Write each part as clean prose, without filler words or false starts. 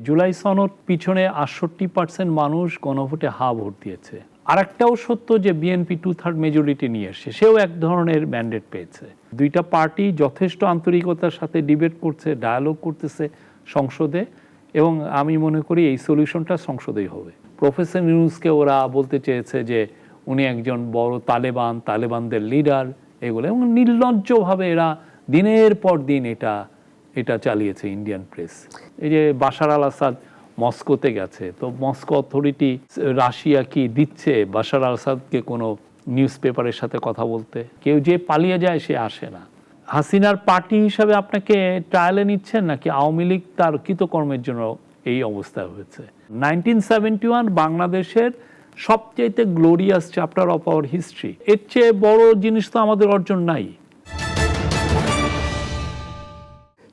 জুলাই সনদ পিছনে 68% মানুষ গণভোটে হা ভোট দিয়েছে। আরেকটাও সত্য যে বিএনপি 2/3 মেজরিটি নিয়ে এসছে, সেও এক ধরনের ম্যান্ডেট পেয়েছে। দুইটা পার্টি যথেষ্ট আন্তরিকতার সাথে ডিবেট করছে, ডায়ালগ করতেছে সংসদে, এবং আমি মনে করি এই সলিউশনটা সংসদেই হবে। প্রফেসর ইউনূসকে ওরা বলতে চেয়েছে যে উনি একজন বড় তালেবানদের লিডার, এগুলো, এবং নির্লজ্জভাবে এরা দিনের পর দিন এটা চালিয়েছে ইন্ডিয়ান প্রেস। এই যে বাশার আল আসাদ মস্কোতে গেছে, তো মস্কো অথরিটি রাশিয়া কি দিচ্ছে বাশার আল আসাদকে কোনো নিউজ পেপারের সাথে কথা বলতে? কেউ যে পালিয়ে যায় সে আসে না। হাসিনার পার্টি হিসাবে আপনাকে ট্রায়ালে নিচ্ছেন নাকি আওয়ামী লীগ তার কৃতকর্মের জন্য এই অবস্থা হয়েছে? 1971 বাংলাদেশের সবচাইতে glorious chapter of our history, এর চেয়ে বড় জিনিস তো আমাদের অর্জন নাই।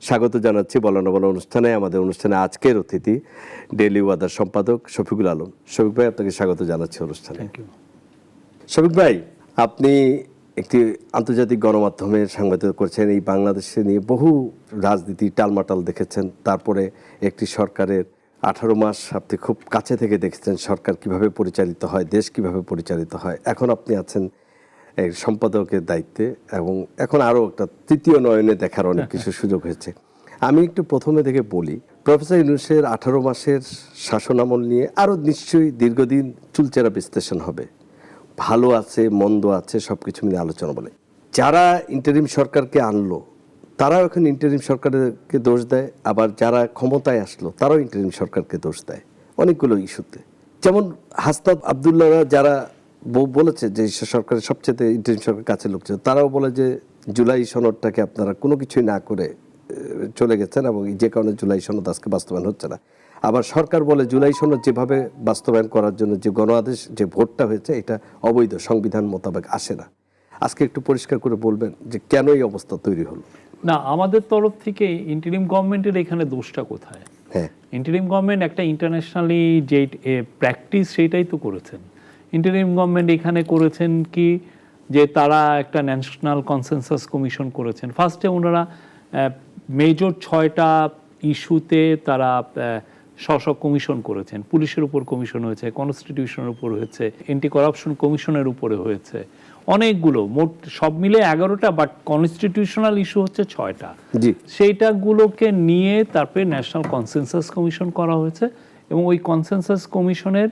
স্বাগত জানাচ্ছি বলো না বলো অনুষ্ঠানে। আমাদের অনুষ্ঠানে আজকের অতিথি ডেইলি ওয়াদার সম্পাদক শফিকুল আলম। শফিক ভাই, আপনাকে স্বাগত জানাচ্ছি অনুষ্ঠানে। Thank you. শফিক ভাই, আপনি একটি আন্তর্জাতিক গণমাধ্যমের সাংবাদিকতা করছেন, এই বাংলাদেশে নিয়ে বহু রাজনীতি টালমাটাল দেখেছেন, তারপরে একটি সরকারের 18 মাস আপনি খুব কাছে থেকে দেখেছেন সরকার কিভাবে পরিচালিত হয়, দেশ কিভাবে পরিচালিত হয়। এখন আপনি আছেন সম্পাদকের দায়িত্বে, এবং এখন আরও একটা তৃতীয় নয়নে দেখার অনেক কিছু সুযোগ হয়েছে। আমি একটু প্রথমে থেকে বলি, প্রফেসর ইউনূসের 18 মাসের শাসনামল নিয়ে আরও নিশ্চয়ই দীর্ঘদিন চুলচেরা বিশ্লেষণ হবে, ভালো আছে মন্দ আছে সব কিছু মিলে আলোচনা বলে। যারা ইন্টারিম সরকারকে আনলো তারাও এখন ইন্টারিম সরকারকে দোষ দেয়, আবার যারা ক্ষমতায় আসলো তারাও ইন্টারিম সরকারকে দোষ দেয় অনেকগুলো ইস্যুতে। যেমন হাসনাত আবদুল্লাহরা যারা বলেছে যে সরকারের সবচেয়ে ইন্টারিম সরকারের কাছে লোক ছিল, তারাও বলে যে জুলাই সনদটাকে আপনারা কোনো কিছুই না করে চলে গেছেন, এবং যে কারণে জুলাই সনদ আজকে বাস্তবায়ন হচ্ছে না। আবার সরকার বলে জুলাই সনদ যেভাবে বাস্তবায়ন করার জন্য যে গণ আদেশ, যে ভোটটা হয়েছে, এটা অবৈধ, সংবিধান মোতাবেক আসে না। আজকে একটু পরিষ্কার করে বলবেন যে কেন এই অবস্থা তৈরি হলো? না, আমাদের তরফ থেকে ইন্টারিম গভর্নমেন্টের এখানে দোষটা কোথায়? হ্যাঁ, ইন্টারিম গভর্নমেন্ট একটা ইন্টারন্যাশনালি যে প্র্যাকটিস সেটাই তো করেছেন। ইন্টারিম গভর্নমেন্ট এখানে করেছেন কি যে তারা একটা ন্যাশনাল কনসেনসাস কমিশন করেছেন। ফার্স্টে ওনারা মেজর 6টা ইস্যুতে তারা কমিশন করেছেন। পুলিশের উপর কমিশন হয়েছে, কনস্টিটিউশনের উপর হয়েছে, অ্যান্টি করাপশন কমিশনের উপরে হয়েছে, অনেকগুলো, মোট সব মিলে 11টা, বাট কনস্টিটিউশনাল ইস্যু হচ্ছে 6টা। সেইটাগুলোকে নিয়ে তারপরে ন্যাশনাল কনসেনসাস কমিশন করা হয়েছে, এবং ওই কনসেনসাস কমিশনের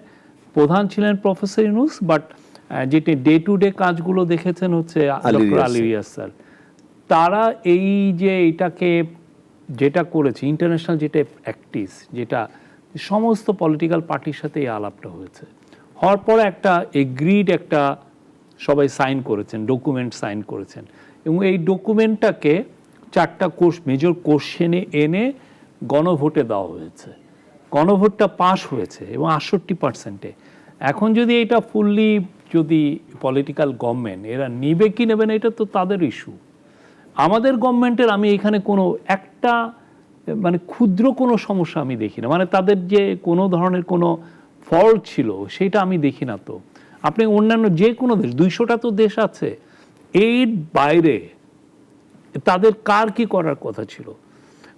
প্রধান ছিলেন প্রফেসর ইউনূস, বাট যেটি ডে টু ডে কাজগুলো দেখেছেন হচ্ছে ডক্টর আলী রিয়াজ স্যার। তারা এই যে এটাকে যেটা করেছে ইন্টারন্যাশনাল যেটা প্র্যাকটিস, যেটা সমস্ত পলিটিক্যাল পার্টির সাথে এই আলাপটা হয়েছে, হওয়ার পরে একটা এগ্রিড একটা সবাই সাইন করেছেন, ডকুমেন্ট সাইন করেছেন, এবং এই ডকুমেন্টটাকে 4টা মেজর কোশ্চেনে এনে গণভোটে দেওয়া হয়েছে। গণভোটটা পাস হয়েছে এবং 68%-এ। এখন যদি এটা ফুললি যদি পলিটিক্যাল গভর্নমেন্ট এরা নিবে কি নেবে না, এটা তো তাদের ইস্যু। আমাদের গভর্নমেন্টের আমি এখানে কোনো একটা মানে ক্ষুদ্র কোনো সমস্যা আমি দেখি না, মানে তাদের যে কোনো ধরনের কোনো ফল্ট ছিল সেটা আমি দেখি না। তো আপনি অন্যান্য যে কোনো দেশ, 200টা তো দেশ আছে, এর বাইরে তাদের কার কি করার কথা ছিল?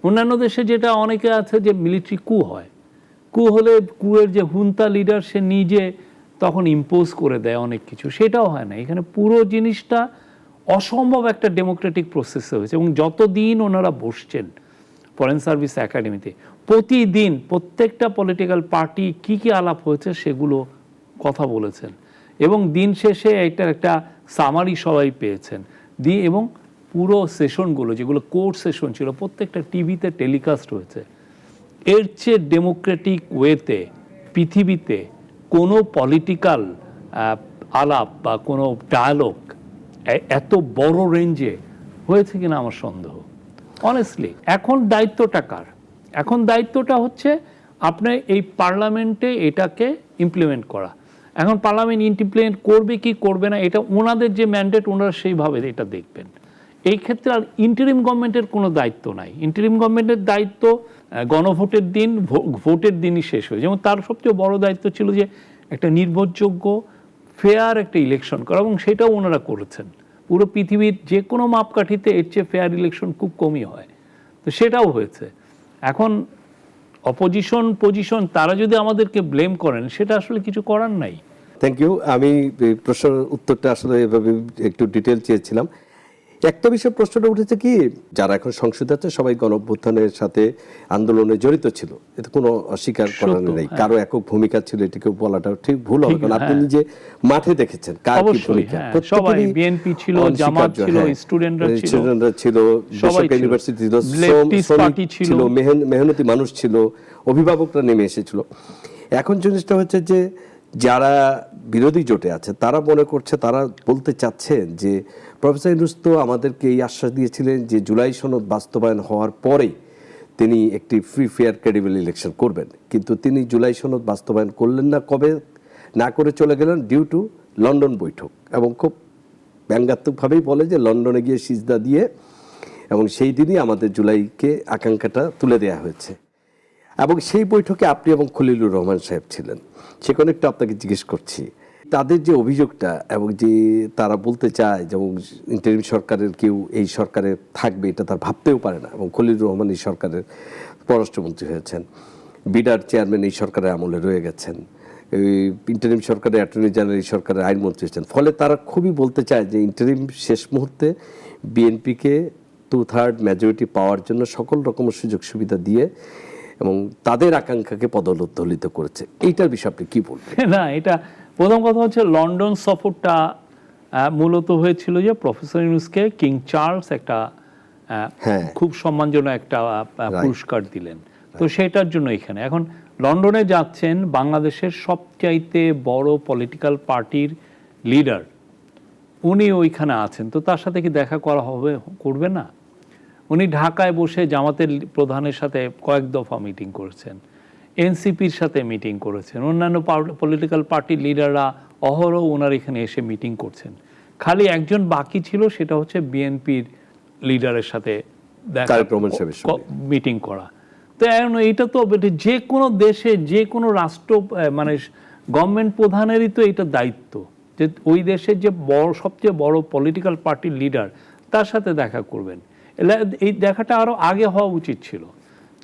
অন্যান্য দেশে যেটা অনেকে আছে যে মিলিটারি কু হয়, কু হলে কুয়ের যে হুন্তা লিডার সে নিজে তখন ইম্পোজ করে দেয় অনেক কিছু, সেটাও হয় না। এখানে পুরো জিনিসটা অসম্ভব একটা ডেমোক্রেটিক প্রসেসে হয়েছে, এবং যতদিন ওনারা বসছেন ফরেন সার্ভিস একাডেমিতে, প্রতিদিন প্রত্যেকটা পলিটিক্যাল পার্টি কি কি আলাপ হয়েছে সেগুলো কথা বলেছেন, এবং দিন শেষে এটার একটা সামারি সবাই পেয়েছেন এবং পুরো সেশনগুলো যেগুলো কোর্ট সেশন ছিল প্রত্যেকটা টিভিতে টেলিকাস্ট হয়েছে। এর চেয়ে ডেমোক্রেটিক ওয়েতে পৃথিবীতে কোনো পলিটিক্যাল আলাপ বা কোনো ডায়ালগ এত বড় রেঞ্জে হয়েছে কিনা আমার সন্দেহ, অনেস্টলি। এখন দায়িত্বটা কার? এখন দায়িত্বটা হচ্ছে আপনার এই পার্লামেন্টে এটাকে ইমপ্লিমেন্ট করা। এখন পার্লামেন্ট ইমপ্লিমেন্ট করবে কি করবে না, এটা ওনাদের যে ম্যান্ডেট, ওনারা সেইভাবে এটা দেখবেন। এই ক্ষেত্রে আর ইন্টারিম গভর্নমেন্টের কোনো দায়িত্ব নাই। ইন্টারিম গভর্নমেন্টের দায়িত্ব গণভোটের দিন, ভোটের দিনই শেষ হয়ে, যেমন তার সবচেয়ে বড় দায়িত্ব ছিল যে একটা নির্ভরযোগ্য ফেয়ার একটা ইলেকশন করা, এবং সেটাও ওনারা করেছেন। পুরো পৃথিবীর যে কোনো মাপকাঠিতে এর চেয়ে ফেয়ার ইলেকশন খুব কমই হয়, তো সেটাও হয়েছে। এখন অপোজিশন পজিশন তারা যদি আমাদেরকে ব্লেম করেন, সেটা আসলে কিছু করার নাই। Thank you. আমি এই প্রশ্নের উত্তরটা আসলে এভাবে একটু ডিটেল চেয়েছিলাম। একটা বিষয় প্রশ্নটা উঠেছে কি, যারা এখন সংসদে আছে সবাই গণঅভ্যুত্থানের সাথে আন্দোলনে জড়িত ছিল, এতে কোনো অস্বীকার করার নেই। কারো একক ভূমিকা ছিল এটাকে বলাটা ঠিক ভুল হবে, কারণ আপনি নিজে মাঠে দেখেছেন কার কি ভূমিকা। সবাই বিএনপি ছিল, জামাত ছিল, স্টুডেন্টরা ছিল, বেসরকারি ইউনিভার্সিটি ছিল, শ্রমিক ছিল, মেহনতি মানুষ ছিল, অভিভাবকরা নেমে এসেছিল। এখন জিনিসটা হচ্ছে যে যারা বিরোধী জোটে আছে তারা মনে করছে, তারা বলতে চাচ্ছেন যে প্রফেসর ইউনূস তো আমাদেরকে এই আশ্বাস দিয়েছিলেন যে জুলাই সনদ বাস্তবায়ন হওয়ার পরেই তিনি একটি ফ্রি ফেয়ার ক্রেডিবল ইলেকশন করবেন, কিন্তু তিনি জুলাই সনদ বাস্তবায়ন করলেন না, কবে না করে চলে গেলেন ডিউ টু লন্ডন বৈঠক। এবং খুব ব্যঙ্গাত্মকভাবেই বলে যে লন্ডনে গিয়ে সিজদা দিয়ে, এবং সেই দিনই আমাদের জুলাইকে আকাঙ্ক্ষাটা তুলে দেওয়া হয়েছে। এবং সেই বৈঠকে আপনি এবং খলিলুর রহমান সাহেব ছিলেন। সেখানে একটু আপনাকে জিজ্ঞেস করছি, তাদের যে অভিযোগটা এবং যে তারা বলতে চায় যে ইন্টারিম সরকারের কেউ এই সরকারে থাকবে এটা তার ভাবতেও পারে না, এবং খলিলুর রহমান এই সরকারের পররাষ্ট্রমন্ত্রী হয়েছেন, বিডার চেয়ারম্যান এই সরকারের আমলে রয়ে গেছেন, ইন্টারিম সরকারের অ্যাটর্নি জেনারেল এই সরকারের আইনমন্ত্রী হয়েছেন। ফলে তারা খুবই বলতে চায় যে ইন্টারিম শেষ মুহূর্তে বিএনপিকে 2/3 মেজরিটি পাওয়ার জন্য সকল রকমের সুযোগ সুবিধা দিয়ে এবং তাদের আকাঙ্ক্ষাকে পদদলিত করেছে। এইটার বিষয়ে আপনি কি বলবেন? না, এটা প্রথম কথা হচ্ছে লন্ডন সফরটা মূলত হয়েছিল যে প্রফেসর ইউনূসকে কিং চার্লস একটা খুব সম্মানজনক একটা পুরস্কার দিলেন, তো সেটার জন্য এখানে এখন লন্ডনে যাচ্ছেন বাংলাদেশের সবচাইতে বড় পলিটিক্যাল পার্টির লিডার, উনি ওইখানে আছেন, তো তার সাথে কি দেখা করা হবে, করবে না? উনি ঢাকায় বসে জামাতের প্রধানের সাথে কয়েক দফা মিটিং করেছেন, এনসিপির সাথে মিটিং করেছেন, অন্যান্য পলিটিক্যাল পার্টির লিডাররা অহরহ ওনার এখানে এসে মিটিং করছেন। খালি একজন বাকি ছিল, সেটা হচ্ছে বিএনপির লিডারের সাথে মিটিং করা। তো এইটা তো যে কোনো দেশে যে কোনো রাষ্ট্র মানে গভর্নমেন্ট প্রধানেরই তো এটা দায়িত্ব যে ওই দেশের যে সবচেয়ে বড় পলিটিক্যাল পার্টির লিডার তার সাথে দেখা করবেন। এই দেখাটা আরো আগে হওয়া উচিত ছিল।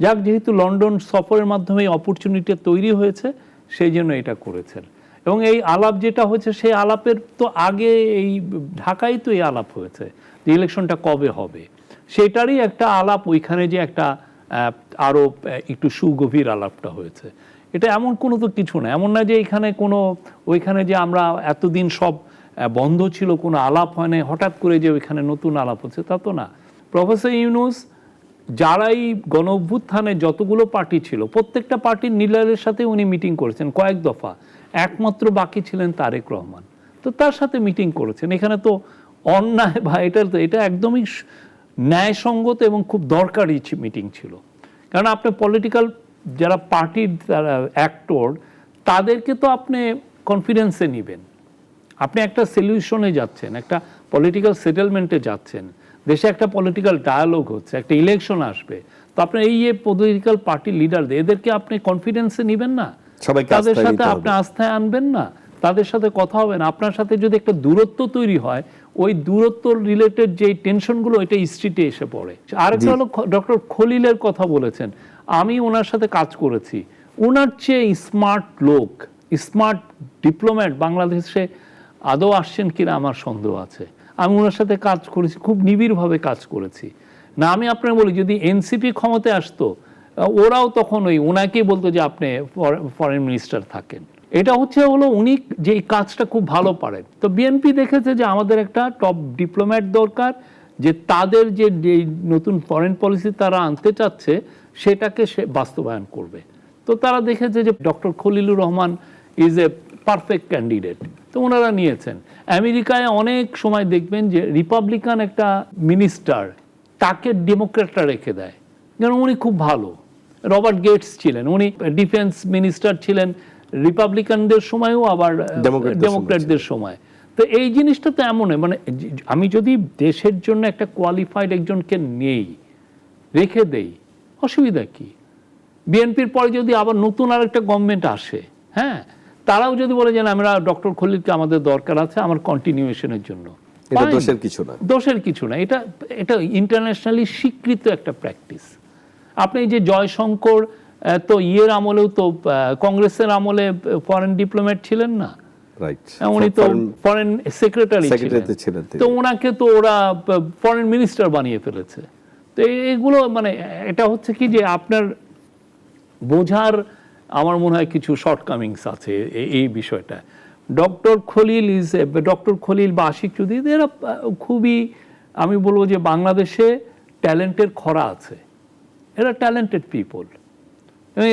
যাক, যেহেতু লন্ডন সফরের মাধ্যমে এই অপরচুনিটি তৈরি হয়েছে, সেই জন্য এটা করেছেন। এবং এই আলাপ যেটা হয়েছে, সেই আলাপের তো আগে এই ঢাকায় তো এই আলাপ হয়েছে যে ইলেকশনটা কবে হবে, সেটারই একটা আলাপ ওইখানে, যে একটা আরো একটু সুগভীর আলাপটা হয়েছে। এটা এমন কোনো তো কিছু না, এমন না যে এখানে কোনো ওইখানে যে আমরা এতদিন সব বন্ধ ছিল, কোনো আলাপ হয় না, হঠাৎ করে যে ওইখানে নতুন আলাপ হচ্ছে, তা তো না। প্রফেসর ইউনূস যারাই গণ অভ্যুত্থানে যতগুলো পার্টি ছিল প্রত্যেকটা পার্টির লিডারের সাথে উনি মিটিং করেছেন কয়েক দফা, একমাত্র বাকি ছিলেন তারেক রহমান, তো তার সাথে মিটিং করেছেন। এখানে তো অন্যায় বা এটা একদমই ন্যায়সঙ্গত এবং খুব দরকারি মিটিং ছিল। কারণ আপনি পলিটিক্যাল যারা পার্টির অ্যাক্টর, তাদেরকে তো আপনি কনফিডেন্সে নেবেন, আপনি একটা সলিউশনে যাচ্ছেন, একটা পলিটিক্যাল সেটেলমেন্টে যাচ্ছেন, দেশে একটা পলিটিক্যাল ডায়ালগ হচ্ছে, একটা ইলেকশন আসবে, তো আপনার এই যে পলিটিক্যাল পার্টির লিডারদের এদেরকে আপনি কনফিডেন্সে নেবেন না, তাদের সাথে আপনি আস্থায় আনবেন না, তাদের সাথে কথা হবে না। আপনার সাথে যদি একটা দূরত্ব তৈরি হয়, ওই দূরত্ব রিলেটেড যে টেনশনগুলো এটা স্ট্রিটে এসে পড়ে। আরেকটা হলো ডক্টর খলিলের কথা বলেছেন, আমি ওনার সাথে কাজ করেছি, ওনার চেয়ে স্মার্ট লোক, স্মার্ট ডিপ্লোম্যাট বাংলাদেশে আদৌ আসছেন কিনা আমার সন্দেহ আছে। আমি ওনার সাথে কাজ করেছি, খুব নিবিড়ভাবে কাজ করেছি। না, আমি আপনাকে বলি, যদি এনসিপি ক্ষমতায় আসতো, ওরাও তখন ওনাকেই বলতো যে আপনি ফরেন মিনিস্টার থাকেন। এটা হলো উনি যে কাজটা খুব ভালো পারেন। তো বিএনপি দেখেছে যে আমাদের একটা টপ ডিপ্লোম্যাট দরকার, যে তাদের যে নতুন ফরেন পলিসি তারা আনতে চাচ্ছে সেটাকে সে বাস্তবায়ন করবে। তো তারা দেখেছে যে doctor Khalilur Rahman is a perfect candidate, তো ওনারা নিয়েছেন। আমেরিকায় অনেক সময় দেখবেন যে রিপাবলিকান একটা মিনিস্টার, তাকে ডেমোক্র্যাটরা রেখে দেয়, কারণ উনি খুব ভালো। রবার্ট গেটস ছিলেন, উনি ডিফেন্স মিনিস্টার ছিলেন রিপাবলিকানদের সময়ও, আবার ডেমোক্র্যাটদের সময়। তো এই জিনিসটা তো এমন, মানে আমি যদি দেশের জন্য একটা কোয়ালিফাইড একজনকে নেই, রেখে দেই, অসুবিধা কি? বিএনপির পরে যদি আবার নতুন আরেকটা গভর্নমেন্ট আসে, হ্যাঁ, তারাও যদি বলে যে আমরা ডক্টর খলিলকে আমাদের দরকার আছে আমার কন্টিনিউয়েশনের জন্য, দোষের কিছু না, দোষের কিছু না। এটা ইন্টারন্যাশনালি স্বীকৃত একটা প্র্যাকটিস। আপনি যে জয়শঙ্কর তো ইয়ের আমলেও তো কংগ্রেসের আমলে ফরেন ডিপ্লোম্যাট ছিলেন না, রাইট, উনি তো ফরেন সেক্রেটারি ছিলেন তো ওনাকে তো ওরা ফরেন মিনিস্টার বানিয়ে ফেলেছে। তো এগুলো মানে এটা হচ্ছে কি যে আপনার বোঝার আমার মনে হয় কিছু শর্টকামিংস আছে এই বিষয়টা। ডক্টর খলিল বা আশিক চৌধুরী এরা খুবই, আমি বলবো যে বাংলাদেশে ট্যালেন্টের খরা আছে, এরা ট্যালেন্টেড পিপল,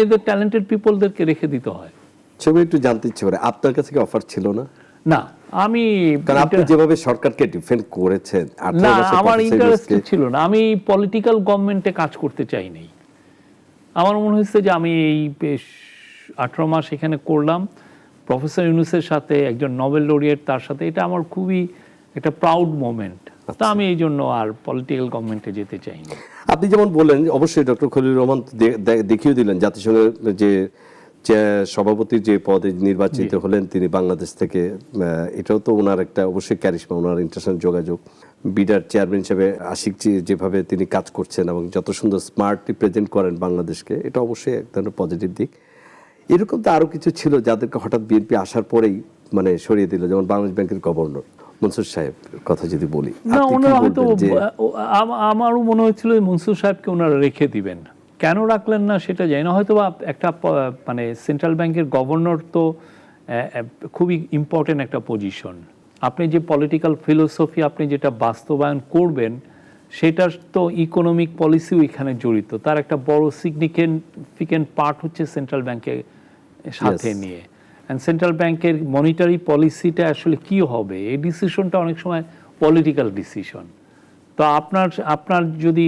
এদের ট্যালেন্টেড পিপলদেরকে রেখে দিতে হয়। ছবি একটু জানতে ইচ্ছে করে, আপনার কাছে কি অফার ছিল না? না, আমি কারণ আপনি যেভাবে সরকারকে ডিফেন্ড করেছেন, না, আমার ইন্টারেস্ট ছিল না, আমি পলিটিক্যাল গভর্নমেন্টে কাজ করতে চাই নাই। আমার মনে হয়েছে যে আমি এই 18 মাস এখানে করলাম প্রফেসর ইউনূসের সাথে, একজন নোবেল লরিয়েট, তার সাথে, এটা আমার খুবই একটা প্রাউড মোমেন্ট। তা আমি এই জন্য আর পলিটিক্যাল গভর্নমেন্টে যেতে চাই না। আপনি যেমন বললেন, অবশ্যই ডক্টর খলিল রহমান দেখিয়ে দিলেন জাতিসংঘের যে সভাপতির যে পদে নির্বাচিত হলেন তিনি বাংলাদেশ থেকে, এটাও তো ওনার একটা অবশ্যই ক্যারিশমা, ওনার ইন্টারন্যাশনাল যোগাযোগ। বিডার চেয়ারম্যান হিসেবে আশিক যেভাবে তিনি কাজ করছেন এবং যত সুন্দর স্মার্টলি প্রেজেন্ট করেন বাংলাদেশকে, এটা অবশ্যই এক ধরনের পজিটিভ দিক। এরকম তো আরো কিছু ছিল যাদেরকে হঠাৎ বিএনপি আসার পরেই মানে সরিয়ে দিল, যেমন বাংলাদেশ ব্যাংকের গভর্নর মনসুর সাহেব কথা যদি বলি। না, ওনারা হয়তো, আমারও মনে হয়েছিল মনসুর সাহেবকে ওনারা রেখে দিবেন, কেন রাখলেন না সেটা জানি না। হয়তো বা একটা মানে সেন্ট্রাল ব্যাংকের গভর্নর তো খুবই ইম্পর্টেন্ট একটা পজিশন। আপনি যে পলিটিক্যাল ফিলোসফি আপনি যেটা বাস্তবায়ন করবেন সেটার তো ইকোনমিক পলিসিও এখানে জড়িত, তার একটা বড় সিগনিফিকেন্ট পার্ট হচ্ছে সেন্ট্রাল ব্যাংকের সাথে নিয়ে। অ্যান্ড সেন্ট্রাল ব্যাংকের মনিটারি পলিসিটা আসলে কি হবে, এই ডিসিশনটা অনেক সময় পলিটিক্যাল ডিসিশন। তো আপনার যদি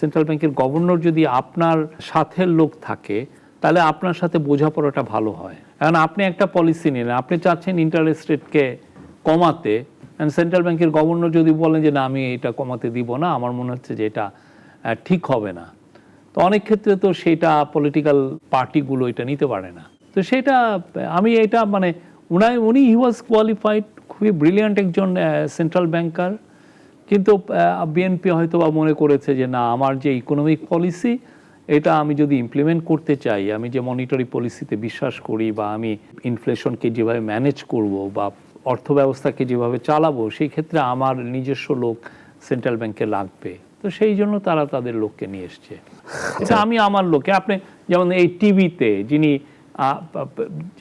সেন্ট্রাল ব্যাংকের গভর্নর যদি আপনার সাথের লোক থাকে তাহলে আপনার সাথে বোঝাপড়াটা ভালো হয়। কারণ আপনি একটা পলিসি নিলেন, আপনি চাচ্ছেন ইন্টারেস্ট রেটকে কমাতে, অ্যান্ড সেন্ট্রাল ব্যাংকের গভর্নর যদি বলেন যে না, আমি এটা কমাতে দিব না, আমার মনে হচ্ছে যে এটা ঠিক হবে না, তো অনেক ক্ষেত্রে তো সেটা পলিটিক্যাল পার্টিগুলো এটা নিতে পারে না। তো সেটা আমি এটা মানে উনি হি ওয়াজ কোয়ালিফাইড, খুবই ব্রিলিয়ান্ট একজন সেন্ট্রাল ব্যাংকার, কিন্তু বিএনপি হয়তো বা মনে করেছে যে না, আমার যে ইকোনমিক পলিসি এটা আমি যদি ইমপ্লিমেন্ট করতে চাই, আমি যে মনিটারি পলিসিতে বিশ্বাস করি, বা আমি ইনফ্লেশনকে যেভাবে ম্যানেজ করব বা অর্থ ব্যবস্থাকে যেভাবে চালাবো, সেই ক্ষেত্রে আমার নিজস্ব লোক সেন্ট্রাল ব্যাংকে লাগবে। তো সেই জন্য তারা তাদের লোককে নিয়ে এসছে। এটা আমি আমার লোকে, আপনি যেমন এই টিভিতে যিনি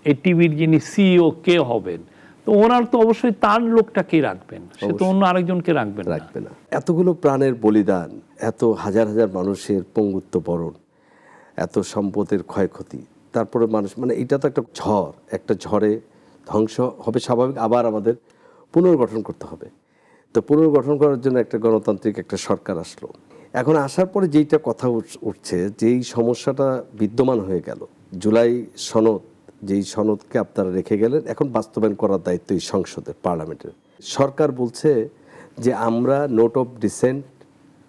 এই টিভির যিনি সিইও কে হবেন, তো ওনার তো অবশ্যই তার লোকটাকে রাখবেন, সে তো অন্য আরেকজনকে রাখবে না। এতগুলো প্রাণের বলিদান, এত হাজার হাজার মানুষের পঙ্গুত্ব বরণ, এত সম্পদের ক্ষয়ক্ষতি, তারপরে মানুষ মানে এটা তো একটা ঝড়, একটা ঝড়ে ধ্বংস হবে স্বাভাবিক, আবার আমাদের পুনর্গঠন করতে হবে। তো পুনর্গঠন করার জন্য একটা গণতান্ত্রিক একটা সরকার আসলো। এখন আসার পরে যেইটা কথা উঠছে, যেই সমস্যাটা বিদ্যমান হয়ে গেল, জুলাই সনদ, যেই সনদকে আপনারা রেখে গেলেন, এখন বাস্তবায়ন করার দায়িত্ব এই সংসদের, পার্লামেন্টের। সরকার বলছে যে আমরা নোট অফ ডিসেন্ট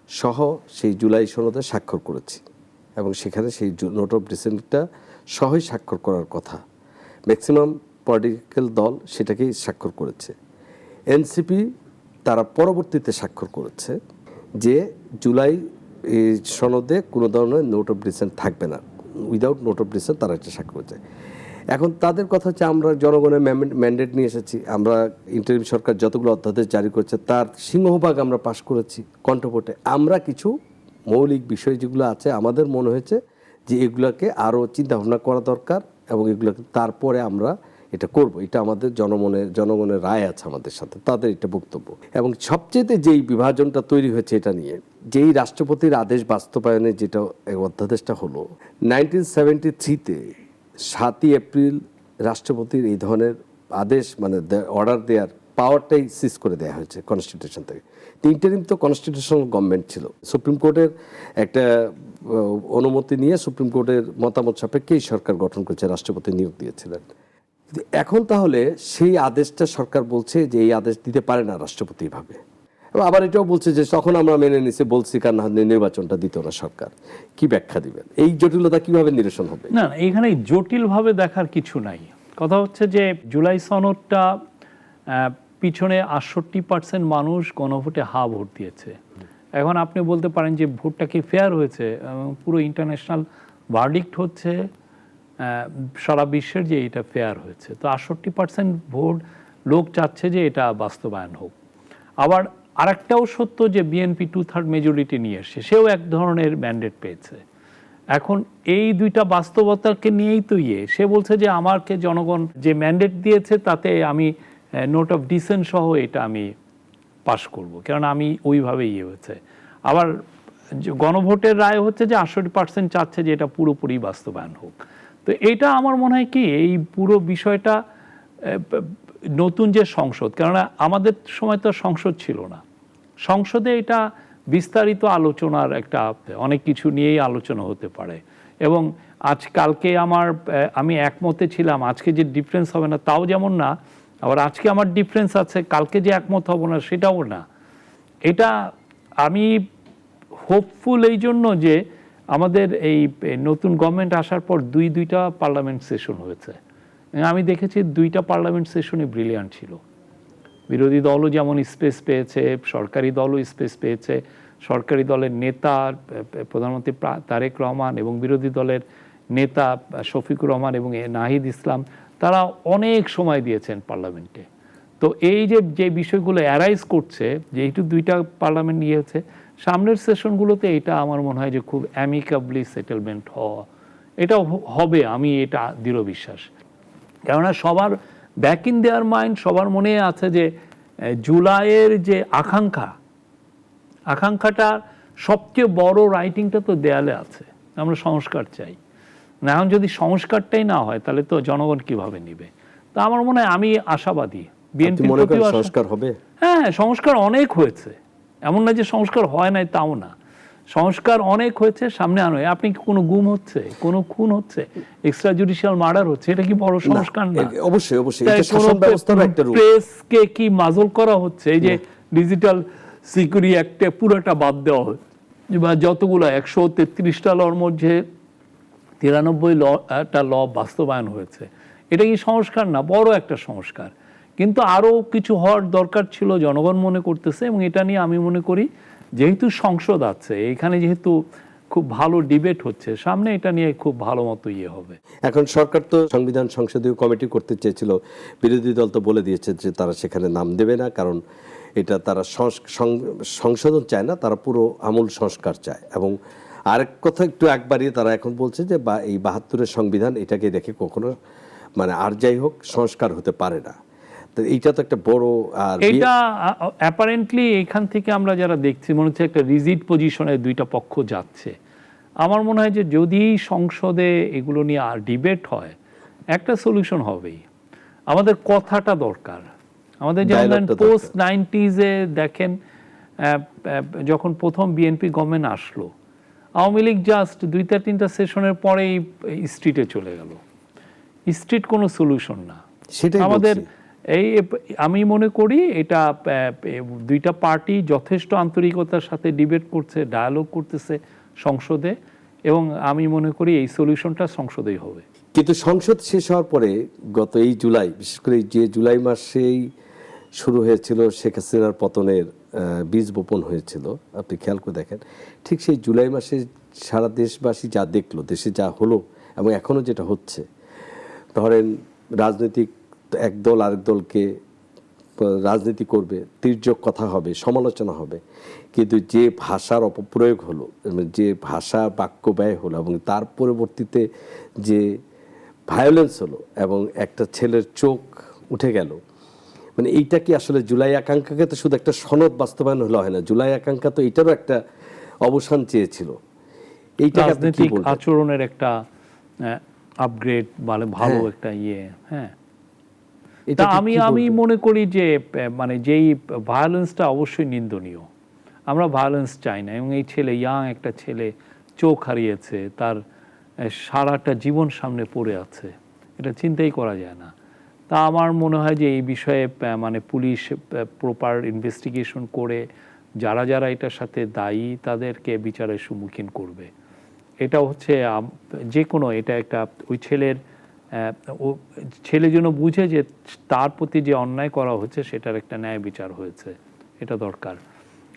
সহ সেই জুলাই সনদে স্বাক্ষর করেছি এবং সেখানে সেই নোট অফ ডিসেন্টটা সহই স্বাক্ষর করার কথা। ম্যাক্সিমাম পলিটিক্যাল দল সেটাকেই স্বাক্ষর করেছে। এনসিপি তারা পরবর্তীতে স্বাক্ষর করেছে যে জুলাই সনদে কোনো ধরনের নোট অফ ডিসেন্ট থাকবে না, উইদাউট নোট অফ ডিসেন্ট তারা একটা স্বাক্ষর করেছে। এখন তাদের কথা হচ্ছে আমরা জনগণের ম্যান্ডেট নিয়ে এসেছি, আমরা ইন্টারিম সরকার যতগুলো অধ্যাদেশ জারি করেছে তার সিংহভাগ আমরা পাশ করেছি কণ্ঠভোটে। আমরা কিছু মৌলিক বিষয় যেগুলো আছে আমাদের মনে হয়েছে যে এগুলোকে আরও চিন্তাভাবনা করা দরকার এবং এগুলোকে তারপরে আমরা এটা করব, এটা আমাদের জনগণের রায় আছে আমাদের সাথে, তাদের এটা বক্তব্য। এবং সবচেয়ে যেই বিভাজনটা তৈরি হয়েছে এটা নিয়ে, যেই রাষ্ট্রপতির আদেশ বাস্তবায়নে যেটা অধ্যাদেশটা হলো 1973-তে 7ই এপ্রিল রাষ্ট্রপতির এই ধরনের আদেশ মানে অর্ডার দেওয়ার পাওয়ারটাই সিজ করে দেওয়া হয়েছে কনস্টিটিউশন থেকে। ইন্টারিম তো কনস্টিটিউশনাল গভর্নমেন্ট ছিল, সুপ্রিম কোর্টের একটা অনুমতি নিয়ে সুপ্রিম কোর্টের মতামত সাপেক্ষেই সরকার গঠন করেছে, রাষ্ট্রপতি নিয়োগ দিয়েছিলেন। এখন তাহলে সেই আদেশটা সরকার বলছে যে এই আদেশ দিতে পারে না রাষ্ট্রপতি ভাবে, এবং আবার এটাও বলছে যে তখন আমরা মেনে নিছি বলছি কারণ নির্বাচনটা দিত না সরকার। কি ব্যাখ্যা দিবেন, এই জটিলতা কিভাবে নিরসন হবে? না, এখানে জটিলভাবে দেখার কিছু নাই। কথা হচ্ছে যে জুলাই সনদটা পিছনে 68% মানুষ গণভোটে হা ভোট দিয়েছে। এখন আপনি বলতে পারেন যে ভোটটা কি ফেয়ার হয়েছে, পুরো ইন্টারন্যাশনাল ভার্ডিক্ট হচ্ছে সারা বিশ্বের যে এটা ফেয়ার হয়েছে। তো 68% ভোট লোক চাচ্ছে যে এটা বাস্তবায়ন হোক। আবার আরেকটাও সত্য যে বিএনপি 2/3 মেজরিটি নিয়ে এসছে, সেও এক ধরনের ম্যান্ডেট পেয়েছে। এখন এই দুইটা বাস্তবতাকে নিয়েই তো সে বলছে যে আমাকে জনগণ যে ম্যান্ডেট দিয়েছে তাতে আমি নোট অফ ডিসেন্ট সহ এটা আমি পাশ করব, কারণ আমি ওইভাবে হয়েছে। আবার গণভোটের রায় হচ্ছে যে 68% চাচ্ছে যে এটা পুরোপুরি বাস্তবায়ন হোক। তো এইটা আমার মনে হয় কি এই পুরো বিষয়টা নতুন যে সংসদ, কেননা আমাদের সময় তো সংসদ ছিল না, সংসদে এটা বিস্তারিত আলোচনার একটা অনেক কিছু নিয়েই আলোচনা হতে পারে। এবং কালকে আমি একমতে ছিলাম, আজকে যে ডিফারেন্স হবে না তাও যেমন না, আবার আজকে আমার ডিফারেন্স আছে কালকে যে একমত হব না সেটাও না। এটা আমি হোপফুল এই জন্য যে আমাদের এই নতুন গভর্নমেন্ট আসার পর দুইটা পার্লামেন্ট সেশন হয়েছে। আমি দেখেছি দুইটা পার্লামেন্ট সেশনই ব্রিলিয়ান্ট ছিল। বিরোধী দলও যেমন স্পেস পেয়েছে, সরকারি দলও স্পেস পেয়েছে। সরকারি দলের নেতা প্রধানমন্ত্রী তারেক রহমান এবং বিরোধী দলের নেতা শফিকুর রহমান এবং নাহিদ ইসলাম, তারা অনেক সময় দিয়েছেন পার্লামেন্টে। তো এই যে বিষয়গুলো অ্যারাইজ করছে, যেহেতু দুইটা পার্লামেন্ট নিয়েছে, সামনের সেশনগুলোতে এটা আমার মনে হয় যে খুব অ্যামিকাবলি সেটেলমেন্ট এটা হবে, আমি এটা দৃঢ় বিশ্বাস। কেননা সবার ব্যাক ইন দেয়ার মাইন্ড, সবার মনে আছে যে জুলাইয়ের যে আকাঙ্ক্ষাটা সবচেয়ে বড় রাইটিংটা তো দেয়ালে আছে, আমরা সংস্কার চাই না। এখন যদি সংস্কারটাই না হয় তাহলে তো জনগণ কিভাবে নিবে? তা আমার মনে হয়, আমি আশাবাদী বিএনপি সংস্কার হবে। হ্যাঁ, সংস্কার অনেক হয়েছে, এমন না যে সংস্কার হয় নাই তাও না, সংস্কার অনেক হয়েছে। সামনে আনো, আপনি কোনো গুম হচ্ছে, কোনো খুন হচ্ছে, এক্সট্রা জুডিশিয়াল মার্ডার হচ্ছে, এটা কি বড় সংস্কার না? অবশ্যই অবশ্যই, এটা শাসন ব্যবস্থার একটা রূপ। প্রেসকে কি মাজল করা হচ্ছে? এই যে ডিজিটাল সিকিউরিটি অ্যাক্টে পুরোটা বাদ দেওয়া হচ্ছে, বা যতগুলো 133টা লর মধ্যে 93টা ল বাস্তবায়ন হয়েছে, এটা কি সংস্কার না? বড় একটা সংস্কার। কিন্তু আরও কিছু হওয়ার দরকার ছিল জনগণ মনে করতেছে, এবং এটা নিয়ে আমি মনে করি যেহেতু সংসদ আছে এখানে, যেহেতু খুব ভালো ডিবেট হচ্ছে সামনে, এটা নিয়ে খুব ভালো মতো হবে। এখন সরকার তো সংবিধান সংসদীয় কমিটি করতে চেয়েছিল, বিরোধী দল তো বলে দিয়েছে যে তারা সেখানে নাম দেবে না, কারণ এটা তারা সংশোধন চায় না, তারা পুরো আমূল সংস্কার চায়। এবং আরেক কথা একটু একবারই তারা এখন বলছে যে এই 72-এর সংবিধান এটাকে দেখে কখনো আর যাই হোক সংস্কার হতে পারে না। তো এইটা তো একটা বড়, আর এটা অ্যাপারেন্টলি এখান থেকে আমরা যারা দেখছি মনে হচ্ছে একটা রিজিড পজিশনে দুইটা পক্ষ যাচ্ছে। আমার মনে হয় যে যদি সংসদে এগুলো নিয়ে আর ডিবেট হয়, একটা সলিউশন হবেই। আমাদের কথাটা দরকার, আমাদের যেমন পোস্ট 90s-এ দেখেন, যখন প্রথম বিএনপি গভর্নমেন্ট আসলো, আওয়ামী লীগ জাস্ট 2-3টা সেশনের পরেই স্ট্রিটে চলে গেল। স্ট্রিট কোনো সলিউশন না আমাদের। আমি মনে করি এটা দুইটা পার্টি যথেষ্ট আন্তরিকতার সাথে ডিবেট করছে, ডায়ালগ করতেছে সংসদে, এবং আমি মনে করি এই সলিউশনটা সংসদেই হবে। কিন্তু সংসদ শেষ হওয়ার পরে গত এই জুলাই, বিশেষ করে যে জুলাই মাসেই শুরু হয়েছিল শেখ হাসিনার পতনের বীজ বপন হয়েছিল, আপনি খেয়াল করে দেখেন, ঠিক সেই জুলাই মাসে সারা দেশবাসী যা দেখলো, দেশে যা হলো এবং এখনও যেটা হচ্ছে, ধরেন রাজনৈতিক এক দল আরেক দলকে রাজনীতি করবে, তির্যক কথা হবে, সমালোচনা হবে, কিন্তু যে ভাষার অপপ্রয়োগ হলো, যে ভাষা বাক্য ব্যয় হলো, এবং তার পরবর্তীতে যে ভায়োলেন্স হলো এবং একটা ছেলের চোখ উঠে গেল, এইটা কি আসলে জুলাই আকাঙ্ক্ষাকে তো শুধু একটা সনদ বাস্তবায়ন হলো হয় না, জুলাই আকাঙ্ক্ষা তো এটারও একটা অবসান চেয়েছিল। এইটা রাজনৈতিক আচরণের একটা আপগ্রেড, ভালো একটা হ্যাঁ। এটা আমি মনে করি যে যেই ভায়োলেন্সটা অবশ্যই নিন্দনীয়, আমরা ভায়োলেন্স চাই না। এবং এই ছেলে, একটা ছেলে চোখ হারিয়েছে, তার সারাটা জীবন সামনে পড়ে আছে, এটা চিন্তাই করা যায় না। তা আমার মনে হয় যে এই বিষয়ে পুলিশ প্রপার ইনভেস্টিগেশন করে যারা যারা এটার সাথে দায়ী তাদেরকে বিচারের সম্মুখীন করবে। এটা হচ্ছে যে কোনো, এটা একটা ওই ছেলে যেন বুঝে যে তার প্রতি যে অন্যায় করা হচ্ছে সেটার একটা ন্যায় বিচার হয়েছে, এটা দরকার।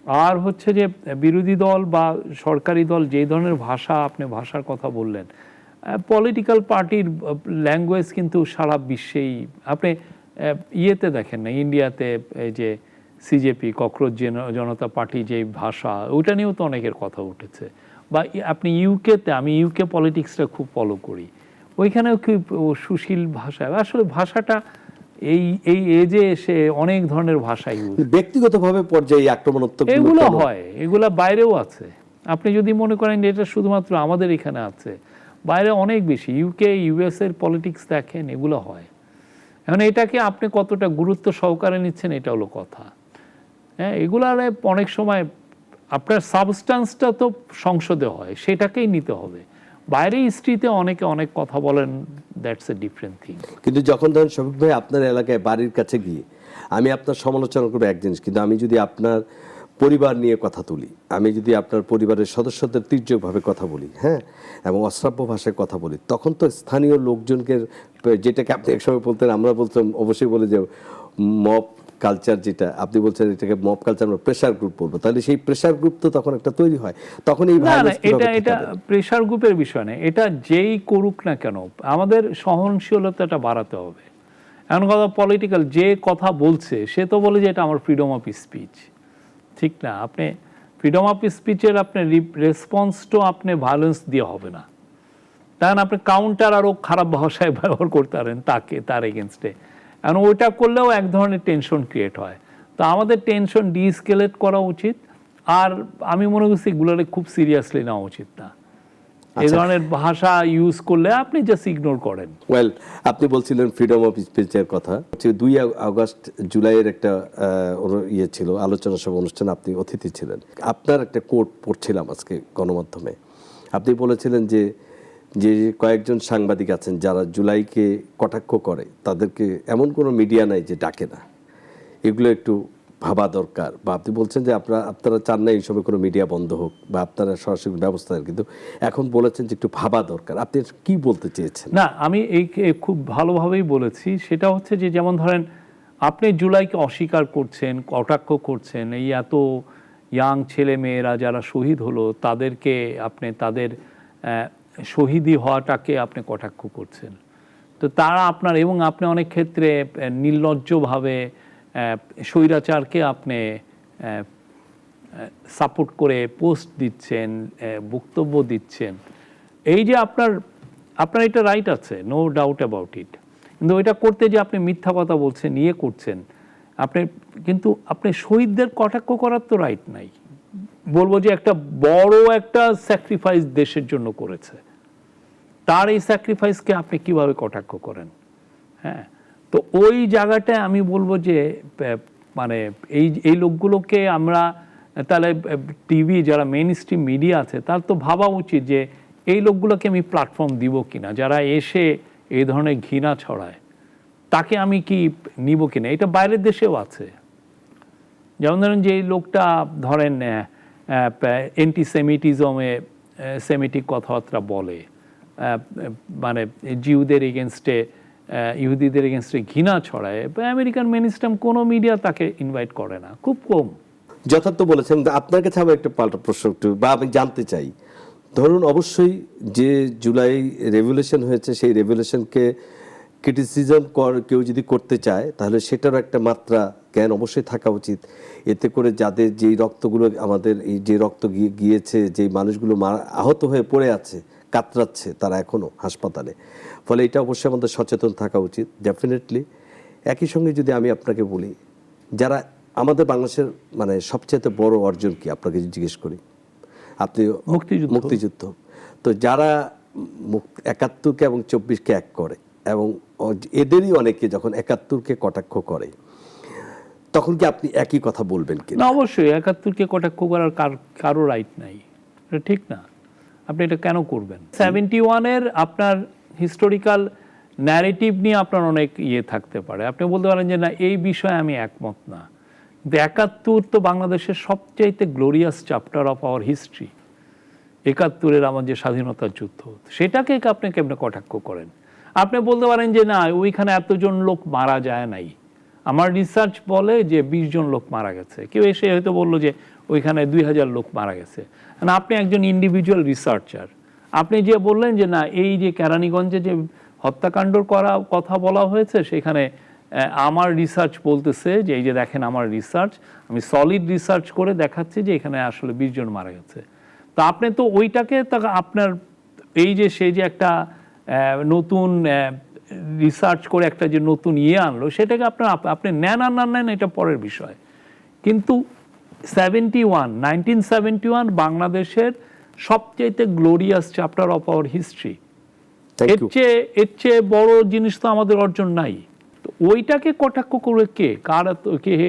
আর হচ্ছে যে বিরোধী দল বা সরকারি দল যে ধরনের ভাষা, আপনি ভাষার কথা বললেন, পলিটিক্যাল পার্টির ল্যাঙ্গুয়েজ কিন্তু সারা বিশ্বেই, আপনি ইয়েতে দেখেন না, ইন্ডিয়াতে এই যে সিজেপি ককরোচ জনতা পার্টি যে ভাষা, ওইটা নিয়েও তো অনেকের কথা উঠেছে। বা আপনি ইউকেতে, আমি ইউকে পলিটিক্সটা খুব ফলো করি, ওইখানেও খুব সুশীল ভাষা। আসলে ভাষাটা এই এই এজে এসে অনেক ধরনের ভাষা ইউজ, ব্যক্তিগতভাবে পর্যায়ে আক্রমণাত্মক এগুলো হয়, এগুলা বাইরেও আছে। আপনি যদি মনে করেন যে এটা শুধুমাত্র আমাদের এখানে আছে, বাইরে অনেক বেশি, ইউকে ইউএস এর পলিটিক্স দেখেন, এগুলো হয়। এখন এটাকে আপনি কতটা গুরুত্ব সহকারে নিচ্ছেন, এটা হলো কথা। হ্যাঁ, এগুলার অনেক সময় আপনার সাবস্টান্সটা তো সংসদে হয়, সেটাকেই নিতে হবে। বাইরে হিস্ট্রিতে অনেকে অনেক কথা বলেন, দ্যাটস এ ডিফারেন্ট থিং। কিন্তু যখন ধরেন শফিক ভাই আপনার এলাকায় বাড়ির কাছে গিয়ে আমি আপনার সমালোচনা করবো এক জিনিস, কিন্তু আমি যদি আপনার পরিবার নিয়ে কথা তুলি, আমি যদি আপনার পরিবারের সদস্যদের তীর্যকভাবে কথা বলি, হ্যাঁ, এবং অশ্রাব্য ভাষায় কথা বলি, তখন তো স্থানীয় লোকজনকে, যেটাকে আপনি একসময় বলতেন, আমরা বলতাম অবশ্যই বলে যে মব কালচার, যেটা আপনি বলছেন এটাকে মব কালচার, আমরা প্রেশার গ্রুপ বলবো, তাহলে সেই প্রেশার গ্রুপ তো তখন একটা তৈরি হয়, তখন এই না না, ভায়োলেন্স এটা এটা প্রেশার গ্রুপের বিষয় না, এটা যেই করুক না কেন আমাদের সহনশীলতাটা বাড়াতে হবে। এমন কথা, পলিটিক্যাল যে কথা বলছে সে তো বলে যে এটা আমার ফ্রিডম অফ স্পিচ, ঠিক না? আপনি ফ্রিডম অফ স্পিচের আপনি রেসপন্সটাও আপনি ভায়োলেন্স দিয়ে হবে না, তখন আপনি কাউন্টার আরও খারাপ ভাষায় ব্যবহার করতে পারেন তাকে, তার এগেনস্টে। এখন ওইটা করলেও এক ধরনের টেনশন ক্রিয়েট হয়। তো আমাদের টেনশন ডিএসকেলেট করা উচিত, আর আমি মনে করছি এগুলোরে খুব সিরিয়াসলি নেওয়া উচিত না। এই ধরনের ভাষা ইউজ করলে আপনি জাস্ট ইগনোর করেন। ওয়েল, আপনি বলছিলেন ফ্রিডম অফ স্পিচের কথা, 2 আগস্ট জুলাইয়ের একটা ইয়ে ছিল, আলোচনা সভা অনুষ্ঠান, আপনি অতিথি ছিলেন। আপনার একটা কোট পড়ছিলাম আজকে গণমাধ্যমে, আপনি বলেছিলেন যে যে কয়েকজন সাংবাদিক আছেন যারা জুলাইকে কটাক্ষ করে, তাদেরকে এমন কোনো মিডিয়া নাই যে ডাকে না, এগুলো একটু ভাবা দরকার। বা আপনি বলছেন যে আপনারা চান না এই সময় কোনো মিডিয়া বন্ধ হোক বা আপনারা সরাসরি ব্যবস্থা নেন, কিন্তু এখন বলেছেন যে একটু ভাবা দরকার। আপনি কি বলতে চেয়েছেন? না, আমি এই খুব ভালোভাবেই বলেছি। সেটা হচ্ছে যে, যেমন ধরেন আপনি জুলাইকে অস্বীকার করছেন, কটাক্ষ করছেন, এই এত ইয়াং ছেলে মেয়েরা যারা শহীদ হলো তাদেরকে আপনি তাদের শহীদি হওয়াটাকে আপনি কটাক্ষ করছেন। তো তারা আপনার, এবং আপনি অনেক ক্ষেত্রে নির্লজ্জভাবে স্বৈরাচারকে আপনি সাপোর্ট করে পোস্ট দিচ্ছেন, বক্তব্য দিচ্ছেন। এই যে আপনার এটা রাইট আছে, নো ডাউট অ্যাবাউট ইট, কিন্তু ওইটা করতে যে আপনি মিথ্যা কথা বলছেন, ইয়ে করছেন আপনি, কিন্তু আপনি শহীদদের কটাক্ষ করার তো রাইট নাই। বলবো যে একটা বড় একটা স্যাক্রিফাইস দেশের জন্য করেছে, তার এই স্যাক্রিফাইসকে আপনি কিভাবে কটাক্ষ করেন? হ্যাঁ, তো ওই জায়গাটায় আমি বলবো যে মানে এই লোকগুলোকে আমরা তাহলে টিভি যারা মেইন স্ট্রিম মিডিয়া আছে তার তো ভাবা উচিত যে এই লোকগুলোকে আমি প্ল্যাটফর্ম দিব কিনা, যারা এসে এই ধরনের ঘৃণা ছড়ায় তাকে আমি কি নিব কিনা। এটা বাইরের দেশেও আছে। যেমন ধরেন যে এই লোকটা ধরেন অ্যান্টিসেমিটিজমে সেমিটিক কথাবার্তা বলে, মানে জিউদের এগেনস্টে, ইহুদিদের এগেনস্টে ঘৃণা ছড়ায়, আমেরিকান মেইনস্ট্রিম কোনো মিডিয়া তাকে ইনভাইট করে না, খুব কম। যথার্থ বলেছেন। আপনার কাছে আবার একটা পাল্টা প্রশ্ন একটু, বা আমি জানতে চাই, ধরুন অবশ্যই যে জুলাই রেভলিউশন হয়েছে সেই রেভলিউশনকে ক্রিটিসিজম কেউ যদি করতে চায় তাহলে সেটারও একটা মাত্রা জ্ঞান অবশ্যই থাকা উচিত। এতে করে যাদের যেই রক্তগুলো, আমাদের এই যে রক্ত গিয়েছে, যেই মানুষগুলো আহত হয়ে পড়ে আছে, কাতরাচ্ছে তারা এখনও হাসপাতালে, ফলে এটা অবশ্যই আমাদের সচেতন থাকা উচিত ডেফিনেটলি। একই সঙ্গে যদি আমি আপনাকে বলি, যারা আমাদের বাংলাদেশের মানে সবচেয়ে বড় অর্জন কি আপনাকে জিজ্ঞেস করি, আপনি মুক্তিযুদ্ধ। তো যারা ৭১কে এবং ২৪কে এক করে, এবং এদেরই অনেকে যখন ৭১কে কটাক্ষ করে, তখন কি আপনি একই কথা বলবেন কি? না, অবশ্যই ৭১কে কটাক্ষ করার কারো রাইট নাই, এটা ঠিক না। আপনি এটা কেন করবেন? 71-এর আপনার হিস্টোরিক্যাল ন্যারেটিভ নিয়ে আপনার অনেক ইয়ে থাকতে পারে, আপনি বলতে পারেন যে না এই বিষয়ে আমি একমত না, কিন্তু ৭১ তো বাংলাদেশের সবচাইতে glorious chapter of our history. ৭১-এর আমার যে স্বাধীনতার যুদ্ধ, সেটাকে আপনি কেমনে কটাক্ষ করেন? আপনি বলতে পারেন যে না ওইখানে এতজন লোক মারা যায় নাই, আমার রিসার্চ বলে যে 20 জন লোক মারা গেছে। কেউ এসে হয়তো বললো যে ওইখানে 2000 লোক মারা গেছে। না, আপনি একজন ইন্ডিভিজুয়াল রিসার্চার, আপনি যে বললেন যে না এই যে কেরানীগঞ্জে যে হত্যাকাণ্ডর কথা বলা হয়েছে সেখানে আমার রিসার্চ বলতেছে যে এই যে দেখেন আমার রিসার্চ, আমি সলিড রিসার্চ করে দেখাচ্ছি যে এখানে আসলে 20 জন মারা গেছে। তো আপনি তো ওইটাকে আপনার এই যে সেই যে একটা নতুন রিসার্চ করে একটা যে নতুন আনলো সেটাকে আপনি নেন আর না নেন এটা পরের বিষয়। কিন্তু 1971 বাংলাদেশের সবচেয়ে glorious chapter of our history. এর চেয়ে বড় জিনিস তো আমাদের অর্জন নাই। তো ওইটাকে কটাক্ষ করে কে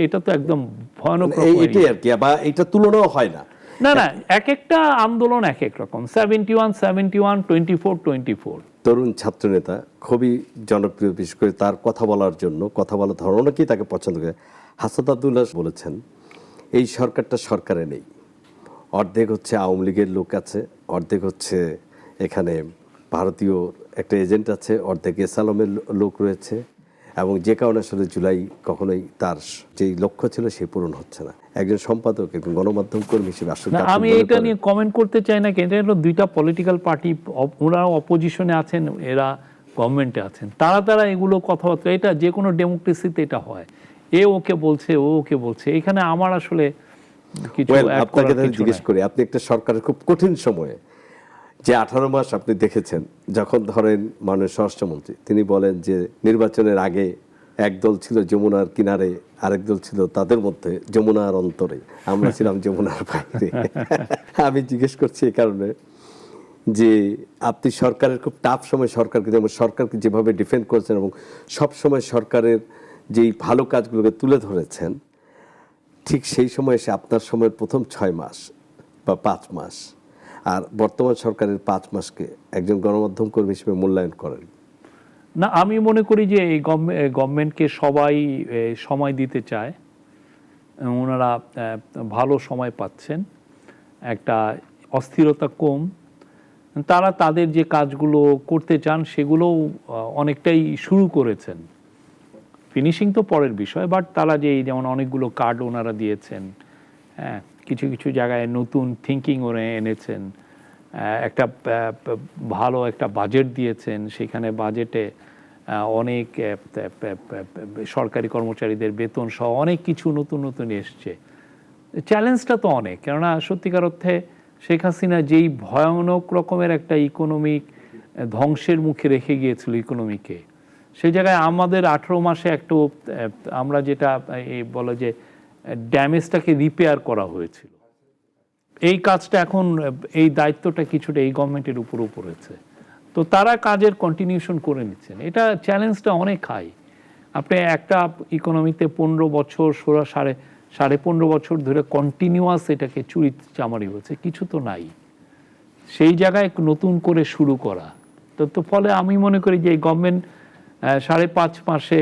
এটা তো একদম ভয়ানক। এইটাই আর কি, বা এটা তুলনাও হয় না। না না, এক একটা আন্দোলন এক এক রকম। 71, 24 তরুণ ছাত্রনেতা, খুবই জনপ্রিয়, বিশেষ করে তার কথা বলার জন্য, কথা বলার ধরন অনেকেই তাকে পছন্দ করে। হাসান আব্দুল্লাহ বলেছেন এই সরকারটা সরকারে নেই, অর্ধেক হচ্ছে আওয়ামী লীগের লোক আছে, অর্ধেক হচ্ছে এখানে ভারতীয় একটা এজেন্ট আছে, অর্ধেক এসালমের লোক রয়েছে, এবং যে কারণে আসলে জুলাই কখনোই তার যেই লক্ষ্য ছিল সে পূরণ হচ্ছে না। একজন সম্পাদক, একজন গণমাধ্যম কর্মী হিসেবে আসলে আমি এটা নিয়ে কমেন্ট করতে চাই না, কিন্তু এটা দুইটা পলিটিক্যাল পার্টি, ওরা অপোজিশনে আছেন, এরা গভর্নমেন্টে আছেন, তারা এগুলো কথাবার্তা, এটা যে কোনো ডেমোক্রেসিতে এটা হয়, এ ওকে বলছে ও ওকে বলছে, এখানে আমার আসলে কিছু আপনাকে জিজ্ঞেস করি, আপনি একটা সরকারের খুব কঠিন সময়ে যে 18 মাস আপনি দেখেছেন, যখন ধরেন মাননীয় স্বরাষ্ট্রমন্ত্রী তিনি বলেন যে নির্বাচনের আগে একদল ছিল যমুনার কিনারে, আরেক দল ছিল তাদের মধ্যে যমুনার অন্তরে, আমরা ছিলাম যমুনার বাইরে। আমি জিজ্ঞেস করছি এই কারণে যে আপনি সরকারের খুব টাফ সময় সরকারকে যেভাবে ডিফেন্ড করেছেন এবং সব সময় সরকারের যেই ভালো কাজগুলোকে তুলে ধরেছেন, ঠিক সেই সময় এসে আপনার সময়ের প্রথম 6 মাস বা 5 মাস আর বর্তমান সরকারের 5 মাসকে একজন গণমাধ্যম কর্মী হিসেবে মূল্যায়ন করেন না? আমি মনে করি যে এই গভর্নমেন্টকে সবাই সময় দিতে চায়, ওনারা ভালো সময় পাচ্ছেন, একটা অস্থিরতা কম, তারা তাদের যে কাজগুলো করতে চান সেগুলোও অনেকটাই শুরু করেছেন। ফিনিশিং তো পরের বিষয়, বাট তারা যেমন অনেকগুলো কার্ড ওনারা দিয়েছেন, হ্যাঁ, কিছু কিছু জায়গায় নতুন থিঙ্কিং ওরা এনেছেন, একটা ভালো একটা বাজেট দিয়েছেন, সেখানে বাজেটে অনেক সরকারি কর্মচারীদের বেতন সহ অনেক কিছু নতুন নতুন এসছে। চ্যালেঞ্জটা তো অনেক, কেননা সত্যিকার অর্থে শেখ হাসিনা যেই ভয়ানক রকমের একটা ইকোনমিক ধ্বংসের মুখে রেখে গিয়েছিল ইকোনমিকে, সেই জায়গায় আমাদের 18 মাসে একটু আমরা যেটা বলে যে ড্যামেজটাকে রিপেয়ার করা হয়েছিল, এই কাজটা এখন এই দায়িত্বটা কিছুটা এই গভর্নমেন্টের উপর হয়েছে। তো তারা কাজের কন্টিনিউশন করে নিচ্ছেন, এটা চ্যালেঞ্জটা অনেক হাই। আপনি একটা ইকোনমিতে 15 বছর 15.5 বছর ধরে কন্টিনিউয়াস এটাকে চুরি চামারি হচ্ছে, কিছু তো নাই, সেই জায়গায় নতুন করে শুরু করা। তো ফলে আমি মনে করি যে এই গভর্নমেন্ট 5.5 মাসে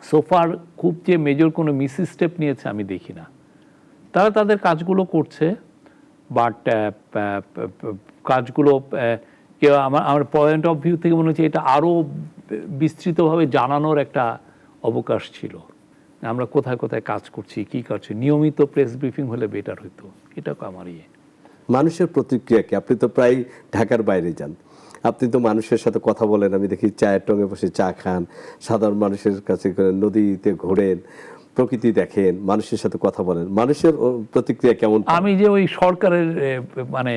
সোফার খুব যে মেজর কোনো মিস স্টেপ নিয়েছে আমি দেখি না। তারা তাদের কাজগুলো করছে, বাট কাজগুলো আমার পয়েন্ট অফ ভিউ থেকে মনে হচ্ছে এটা আরও বিস্তৃতভাবে জানানোর একটা অবকাশ ছিল, আমরা কোথায় কোথায় কাজ করছি, কী করছি, নিয়মিত প্রেস ব্রিফিং হলে বেটার হতো, এটা আমার মানুষের প্রতিক্রিয়া কি? আপনি তো প্রায় ঢাকার বাইরে যান, আপনি তো মানুষের সাথে কথা বলেন, আমি দেখি চায়ের টঙে বসে চা খান, সাধারণ মানুষের কাছে নদীতে ঘোরেন, প্রকৃতি দেখেন, মানুষের সাথে কথা বলেন, মানুষের প্রতিক্রিয়া কেমন? আমি যে ওই সরকারের মানে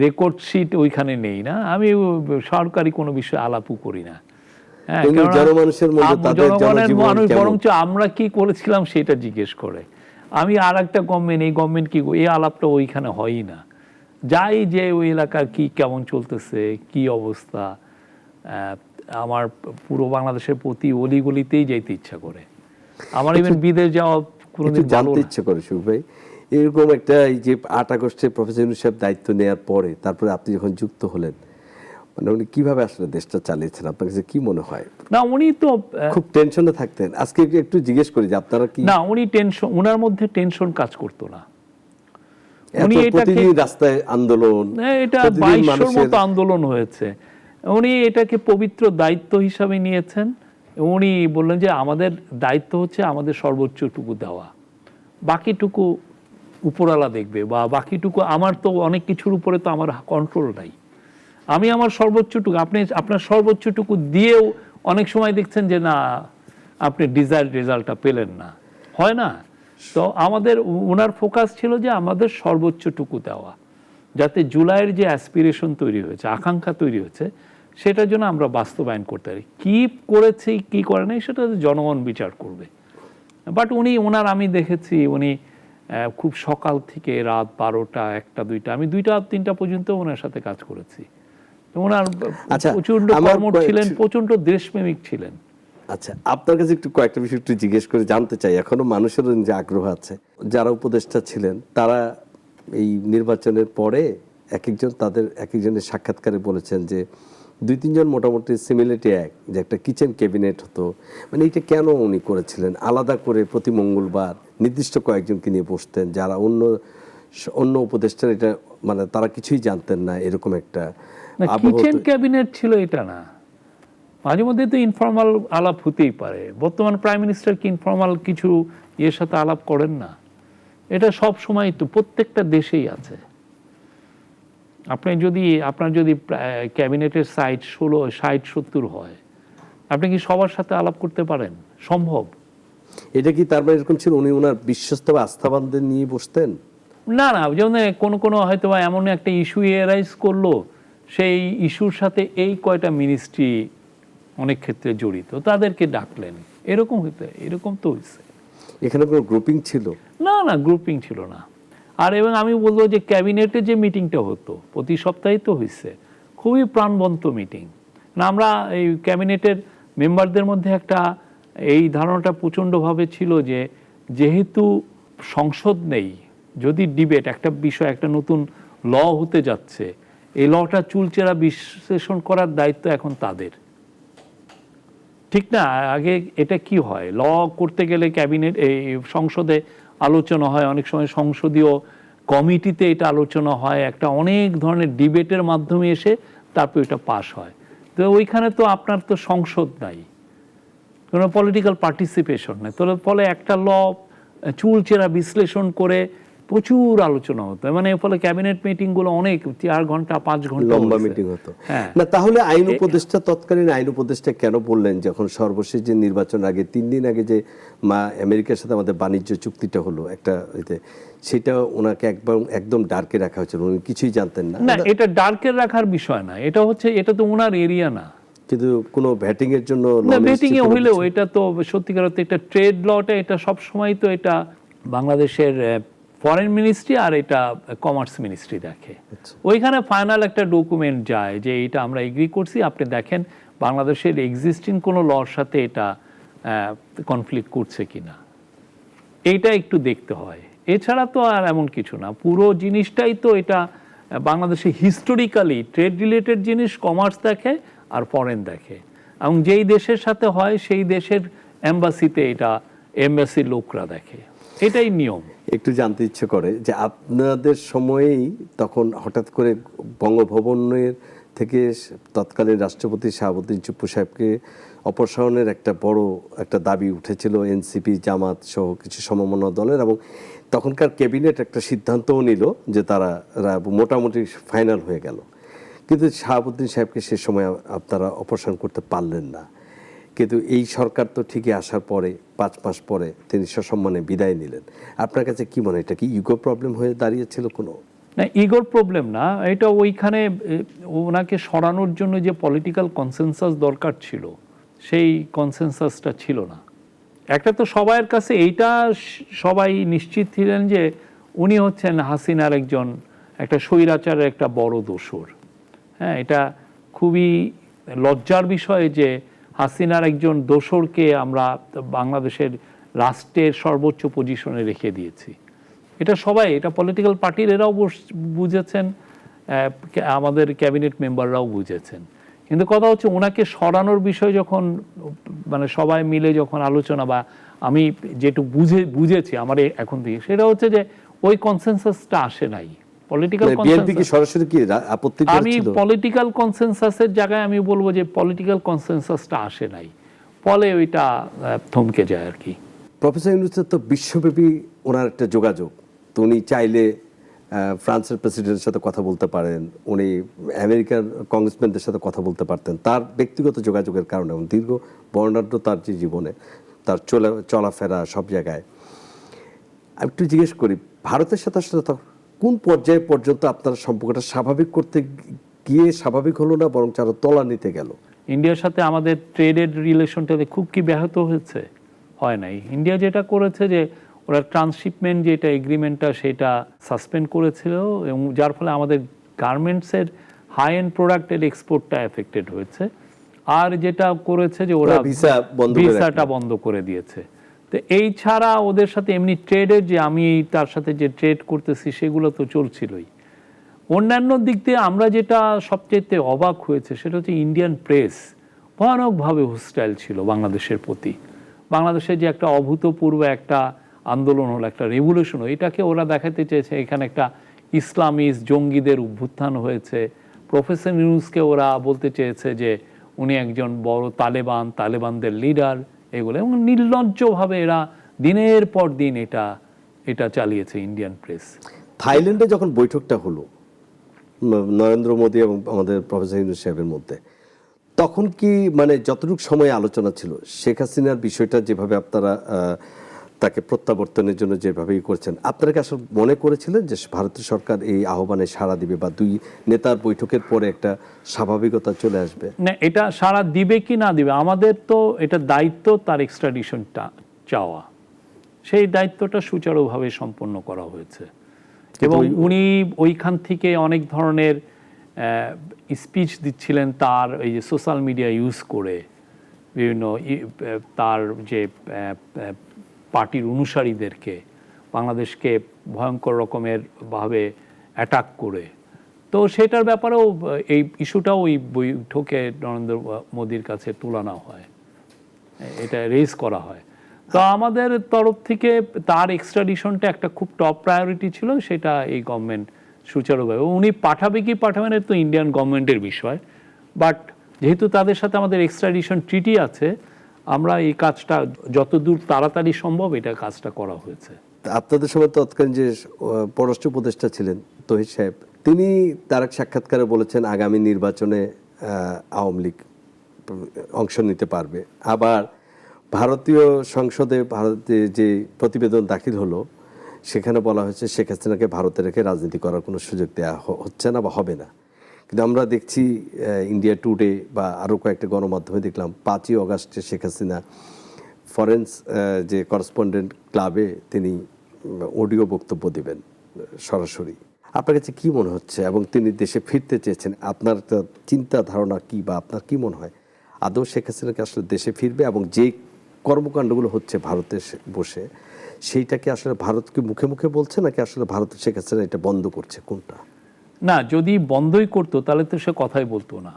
রেকর্ড শিট ওইখানে নেই না, আমি সরকারি কোনো বিষয়ে আলাপও করি না। জনগণের মানুষ বরঞ্চ আমরা কি করেছিলাম সেটা জিজ্ঞেস করে। আমি আর একটা গভর্নমেন্ট, এই গভর্নমেন্ট কি, এই আলাপটা ওইখানে হয়ই না। যাই যে ওই এলাকার কি কেমন চলতেছে, কি অবস্থা, আমার পুরো বাংলাদেশের প্রতি অলিগলিতেই যাইতে ইচ্ছা করে, আমার ইভেন বিদেশ যাওয়া কোনোদিন জানতে ইচ্ছে করে। সুখ ভাই, এরকম একটা এই যে 8 আগস্টে প্রফেসর ইউনূস সাহেব দায়িত্ব নেওয়ার পরে তারপরে আপনি যখন যুক্ত হলেন, মানে উনি কিভাবে আসলে দেশটা চালিয়েছেন আপনার কাছে কি মনে হয়? না, উনি তো খুব টেনশনে থাকতেন। আজকে একটু জিজ্ঞেস করি যে আপনারা কি? না, উনি টেনশন, ওনার মধ্যে টেনশন কাজ করতো না। উনি প্রতিদিন রাস্তায় আন্দোলন, এটা 2200 মতো আন্দোলন হয়েছে, উনি এটাকে পবিত্র দায়িত্ব হিসাবে নিয়েছেন। উনি বললেন যে আমাদের দায়িত্ব হচ্ছে আমাদের সর্বোচ্চটুকু দেওয়া, বাকিটুকু উপরওয়ালা দেখবে, বা বাকিটুকু আমার তো অনেক কিছুর উপরে তো আমার কন্ট্রোল নাই। আমি আমার সর্বোচ্চটুকু, আপনি আপনার সর্বোচ্চটুকু দিয়েও অনেক সময় দেখছেন যে না, আপনি ডিজায়ার্ড রেজাল্টটা পেলেন না, হয় না? তো আমাদের ওনার ফোকাস ছিল যে আমাদের সর্বোচ্চটুকু দেওয়া, যাতে জুলাইয়ের যে অ্যাসপিরেশন তৈরি হয়েছে, আকাঙ্ক্ষা তৈরি হয়েছে, সেটার জন্য আমরা বাস্তবায়ন করতে পারি। কি করেছি কি করে নাই সেটা জনগণ বিচার করবে। বাট ওনার আমি দেখেছি উনি খুব সকাল থেকে রাত 12টা 1টা 2টা, আমি 2টা 3টা পর্যন্ত ওনার সাথে কাজ করেছি। ওনার আচ্ছা, প্রচন্ড কর্মঠ ছিলেন, প্রচন্ড দেশপ্রেমিক ছিলেন। আচ্ছা, আপনার কাছে একটু কয়েকটা বিষয় একটু জিজ্ঞেস করে জানতে চাই। এখনো মানুষের যে আগ্রহ আছে, যারা উপদেষ্টা ছিলেন তারা এই নির্বাচনের পরে এক একজনের সাক্ষাৎকারে বলেছেন যে 2-3 জন মোটামুটি সিমিলারিটি যে একটা কিচেন ক্যাবিনেট হতো, মানে এটা কেন উনি করেছিলেন? আলাদা করে প্রতি মঙ্গলবার নির্দিষ্ট কয়েকজনকে নিয়ে বসতেন, যারা অন্য উপদেষ্টার এটা মানে তারা কিছুই জানতেন না, এরকম একটা কিচেন ক্যাবিনেট ছিল এটা না, মাঝে মধ্যে তো ইনফর্মাল আলাপ হতেই পারে। বর্তমান প্রাইম মিনিস্টার কি ইনফর্মাল কিছু এর সাথে আলাপ করেন না? এটা সব সময় তো প্রত্যেকটা দেশেই আছে। আপনার যদি ক্যাবিনেটের সাইজ 60-70 হয়, আপনি কি সবার সাথে আলাপ করতে পারেন? সম্ভব? এটা কি তার মানে এরকম ছিল উনি ওনার বিশ্বস্ত বা আস্থাবানদের নিয়ে বসতেন? না, যেমন কোনো হয়তো বা এমন একটা ইস্যু এরাইজ করলো, সেই ইস্যুর সাথে এই কয়টা মিনিস্ট্রি অনেক ক্ষেত্রে জড়িত, তাদেরকে ডাকলেন, এরকম তো হয়েছে। এখানে কোনো গ্রুপিং ছিল না, গ্রুপিং ছিল না। আর এবং আমি বলবো যে ক্যাবিনেটে যে মিটিংটা হতো প্রতি সপ্তাহে তো হয়েছে, খুবই প্রাণবন্ত মিটিং। আমরা এই ক্যাবিনেটের মেম্বারদের মধ্যে একটা এই ধারণাটা প্রচণ্ডভাবে ছিল যে যেহেতু সংসদ নেই, যদি ডিবেট একটা বিষয়, একটা নতুন ল হতে যাচ্ছে, এই লটা চুলচেরা বিশ্লেষণ করার দায়িত্ব এখন তাদের, ঠিক না? আগে এটা কি হয়, ল করতে গেলে ক্যাবিনেট এই সংসদে আলোচনা হয়, অনেক সময় সংসদীয় কমিটিতে এটা আলোচনা হয়, একটা অনেক ধরনের ডিবেটের মাধ্যমে এসে তারপর এটা পাস হয়। তো ওইখানে তো আপনার তো সংসদ নাই, কোনো পলিটিক্যাল পার্টিসিপেশন নেই, তো ফলে একটা ল চুলচেরা বিশ্লেষণ করে প্রচুর আলোচনা হতো, মানে ফলে ক্যাবিনেট মিটিং গুলো অনেক 4 ঘন্টা 5 ঘন্টা লম্বা মিটিং হতো। না, তাহলে আইন উপদেষ্টা, তৎকালীন আইন উপদেষ্টা কেন বললেন যখন সর্বশেষ যে নির্বাচন আগে 3 দিন আগে যে আমেরিকার সাথে আমাদের বাণিজ্য চুক্তিটা হলো একটা, সেটা ওনাকে একদম ডার্কে রাখা হয়েছিল, উনি কিছুই জানতেন না? না, এটা ডার্কে রাখার বিষয় না, এটা তো ওনার এরিয়া না। কিন্তু কোনো ভ্যাটিং এর জন্য ভ্যাটিং এ হইলেও এটা তো সত্যিকার অর্থে একটা ট্রেড লটা, এটা সবসময় তো এটা বাংলাদেশের ফরেন মিনিস্ট্রি আর এটা কমার্স মিনিস্ট্রি দেখে। ওইখানে ফাইনাল একটা ডকুমেন্ট যায় যে এটা আমরা এগ্রি করছি, আপনি দেখেন বাংলাদেশের এক্সিস্টিং কোনো লর সাথে এটা কনফ্লিক্ট করছে কিনা, এইটা একটু দেখতে হয়। এছাড়া তো আর এমন কিছু না, পুরো জিনিসটাই তো এটা বাংলাদেশে হিস্টোরিক্যালি ট্রেড রিলেটেড জিনিস কমার্স দেখে আর ফরেন দেখে, এবং যেই দেশের সাথে হয় সেই দেশের এম্বাসিতে এটা এম্বাসির লোকরা দেখে, এটাই নিয়ম। একটু জানতে ইচ্ছে করে যে আপনাদের সময়েই তখন হঠাৎ করে বঙ্গভবনের থেকে তৎকালীন রাষ্ট্রপতি শাহাবুদ্দিন চুপ্পু সাহেবকে অপসারণের একটা বড় একটা দাবি উঠেছিল এনসিপি, জামাত সহ কিছু সমমনা দলের, এবং তখনকার ক্যাবিনেট একটা সিদ্ধান্তও নিল যে তারা মোটামুটি ফাইনাল হয়ে গেল। কিন্তু শাহাবুদ্দিন সাহেবকে সে সময় আপনারা অপসারণ করতে পারলেন না। কিন্তু এই সরকার তো ঠিকই আসার পরে 5 মাস পরে তিনি সসম্মানে বিদায় নিলেন। আপনার কাছে কি মনে হয়, এটা কি ইগো প্রবলেম হয়ে দাঁড়িয়েছিল কোনো? না, ইগোর প্রবলেম না, এটা ওইখানে ওনাকে সরানোর জন্য যে পলিটিক্যাল কনসেনসাস দরকার ছিল সেই কনসেনসাসটা ছিল না। একটা তো সবার কাছে এইটা সবাই নিশ্চিত ছিলেন যে উনি হচ্ছেন হাসিনার একটা স্বৈরাচারের একটা বড় দোসর। হ্যাঁ, এটা খুবই লজ্জার বিষয় যে হাসিনার একজন দোসরকে আমরা বাংলাদেশের রাষ্ট্রের সর্বোচ্চ পজিশনে রেখে দিয়েছি। এটা সবাই, এটা পলিটিক্যাল পার্টির এরাও বুঝেছেন, আমাদের ক্যাবিনেট মেম্বাররাও বুঝেছেন। কিন্তু কথা হচ্ছে ওনাকে সরানোর বিষয় যখন মানে সবাই মিলে যখন আলোচনা, বা আমি যেটুকু বুঝেছি আমার এখন থেকে, সেটা হচ্ছে যে ওই কনসেনসাসটা আসে নাই। পলিটিক্যাল আমি পলিটিক্যাল কনসেনসাসের জায়গায় আমি বলবো যে পলিটিক্যাল কনসেনসাসটা আসে নাই, ফলে ওইটা থমকে যায় আর কি। প্রফেসর ইউনূসের তো বিশ্বব্যাপী ওনার একটা যোগাযোগ, তো উনি চাইলে ফ্রান্সের প্রেসিডেন্টের সাথে কথা বলতে পারেন, উনি আমেরিকার কংগ্রেসম্যানদের সাথে কথা বলতে পারতেন তার ব্যক্তিগত যোগাযোগের কারণে এবং দীর্ঘ বর্ণাঢ্য তার যে জীবনে তার চলাফেরা সব জায়গায়। আমি একটু জিজ্ঞেস করি, ভারতের সাথে আসলে কোন পর্যায়ে পর্যন্ত আপনার সম্পর্কটা স্বাভাবিক করতে গিয়ে স্বাভাবিক হলো না, বরং আরো তলা নিতে গেল? ইন্ডিয়ার সাথে আমাদের ট্রেডের রিলেশনটাতে খুব কি ব্যাহত হয়েছে? হয় নাই। ইন্ডিয়া যেটা করেছে যে ওরা ট্রান্সশিপমেন্ট যেটা এগ্রিমেন্টটা সেটা সাসপেন্ড করেছিল, এবং যার ফলে আমাদের গার্মেন্টসের হাই এন্ড প্রোডাক্টের এক্সপোর্টটা এফেক্টেড হয়েছে। আর যেটা করেছে যে ওরা ভিসাটা বন্ধ করে দিয়েছে। তো এই ছাড়া ওদের সাথে এমনি ট্রেডের যে আমি তার সাথে যে ট্রেড করতেছি সেগুলো তো চলছিলই। অন্যান্য দিক দিয়ে আমরা যেটা সবচেয়ে অবাক হয়েছে সেটা হচ্ছে ইন্ডিয়ান প্রেস ভয়ানকভাবে হোস্টাইল ছিল বাংলাদেশের প্রতি। বাংলাদেশের যে একটা অভূতপূর্ব একটা আন্দোলন হলো, একটা রেভলিউশন হলো, এটাকে ওরা দেখাতে চেয়েছে এখানে একটা ইসলামিস্ট জঙ্গিদের অভ্যুত্থান হয়েছে। প্রফেসর ইউনূসকে ওরা বলতে চেয়েছে যে উনি একজন বড় তালেবানদের লিডার, এগুলো, এবং নির্লজ্জভাবে এরা দিনের পর দিন এটা চালিয়েছে ইন্ডিয়ান প্রেস। থাইল্যান্ডে যখন বৈঠকটা হলো নরেন্দ্র মোদী এবং আমাদের প্রফেসর ইউনূস সাহেবের মধ্যে, তখন কি মানে যতটুকু সময় আলোচনা ছিল শেখ হাসিনার বিষয়টা যেভাবে আপনারা তাকে প্রত্যাবর্তনের জন্য যেভাবে করছেন, আপনারা কি আসলে মনে করেছিলেন যে ভারতীয় সরকার এই আহ্বানে সাড়া দিবে বা দুই নেতার বৈঠকের পরে একটা স্বাভাবিকতা চলে আসবে? না, এটা সাড়া দিবে কি না দিবে, আমাদের তো এটা দায়িত্ব তার এক্সট্রাডিশনটা চাওয়া। সেই দায়িত্বটা সুচারুভাবে সম্পন্ন করা হয়েছে, এবং উনি ওইখান থেকে অনেক ধরনের স্পিচ দিচ্ছিলেন তার এই যে সোশ্যাল মিডিয়া ইউজ করে, বিভিন্ন তার যে পার্টির অনুসারীদেরকে বাংলাদেশকে ভয়ঙ্কর রকমের ভাবে অ্যাটাক করে। তো সেটার ব্যাপারেও এই ইস্যুটাও ওই বৈঠকে নরেন্দ্র মোদীর কাছে তুলানো হয়, এটা রেজ করা হয়। তো আমাদের তরফ থেকে তার এক্সট্রাডিশনটা একটা খুব টপ প্রায়োরিটি ছিল, সেটা এই গভর্নমেন্ট সুচারুভাবে, উনি পাঠাবে কি পাঠাবে না তো ইন্ডিয়ান গভর্নমেন্টের বিষয়। বাট যেহেতু তাদের সাথে আমাদের এক্সট্রাডিশন ট্রিটি আছে, আমরা এই কাজটা যতদূর তাড়াতাড়ি সম্ভব এটা কাজটা করা হয়েছে। আপনাদের সময় তৎকালীন যে পররাষ্ট্র উপদেষ্টা ছিলেন তহিদ সাহেব, তিনি তার এক সাক্ষাৎকারে বলেছেন আগামী নির্বাচনে আওয়ামী লীগ অংশ নিতে পারবে। আবার ভারতীয় সংসদে ভারতে যে প্রতিবেদন দাখিল হলো সেখানে বলা হয়েছে শেখ হাসিনাকে ভারতে রেখে রাজনীতি করার কোনো সুযোগ দেওয়া হচ্ছে না বা হবে না। কিন্তু আমরা দেখছি ইন্ডিয়া টুডে বা আরও কয়েকটা গণমাধ্যমে দেখলাম 5ই অগাস্টে শেখ হাসিনা ফরেন্স যে করেসপন্ডেন্ট ক্লাবে তিনি অডিও বক্তব্য দেবেন সরাসরি। আপনার কাছে কি মনে হচ্ছে, এবং তিনি দেশে ফিরতে চেয়েছেন, আপনার চিন্তা ধারণা কি বা আপনার কি মনে হয় আদৌ শেখ হাসিনাকে আসলে দেশে ফিরবে? এবং যে কর্মকাণ্ডগুলো হচ্ছে ভারতে বসে সেইটাকে আসলে ভারতকে মুখে মুখে বলছে নাকি আসলে ভারত শেখ হাসিনা এটা বন্ধ করছে, কোনটা? না, যদি বন্ধই করতো তাহলে তো সে কথাই বলতো না।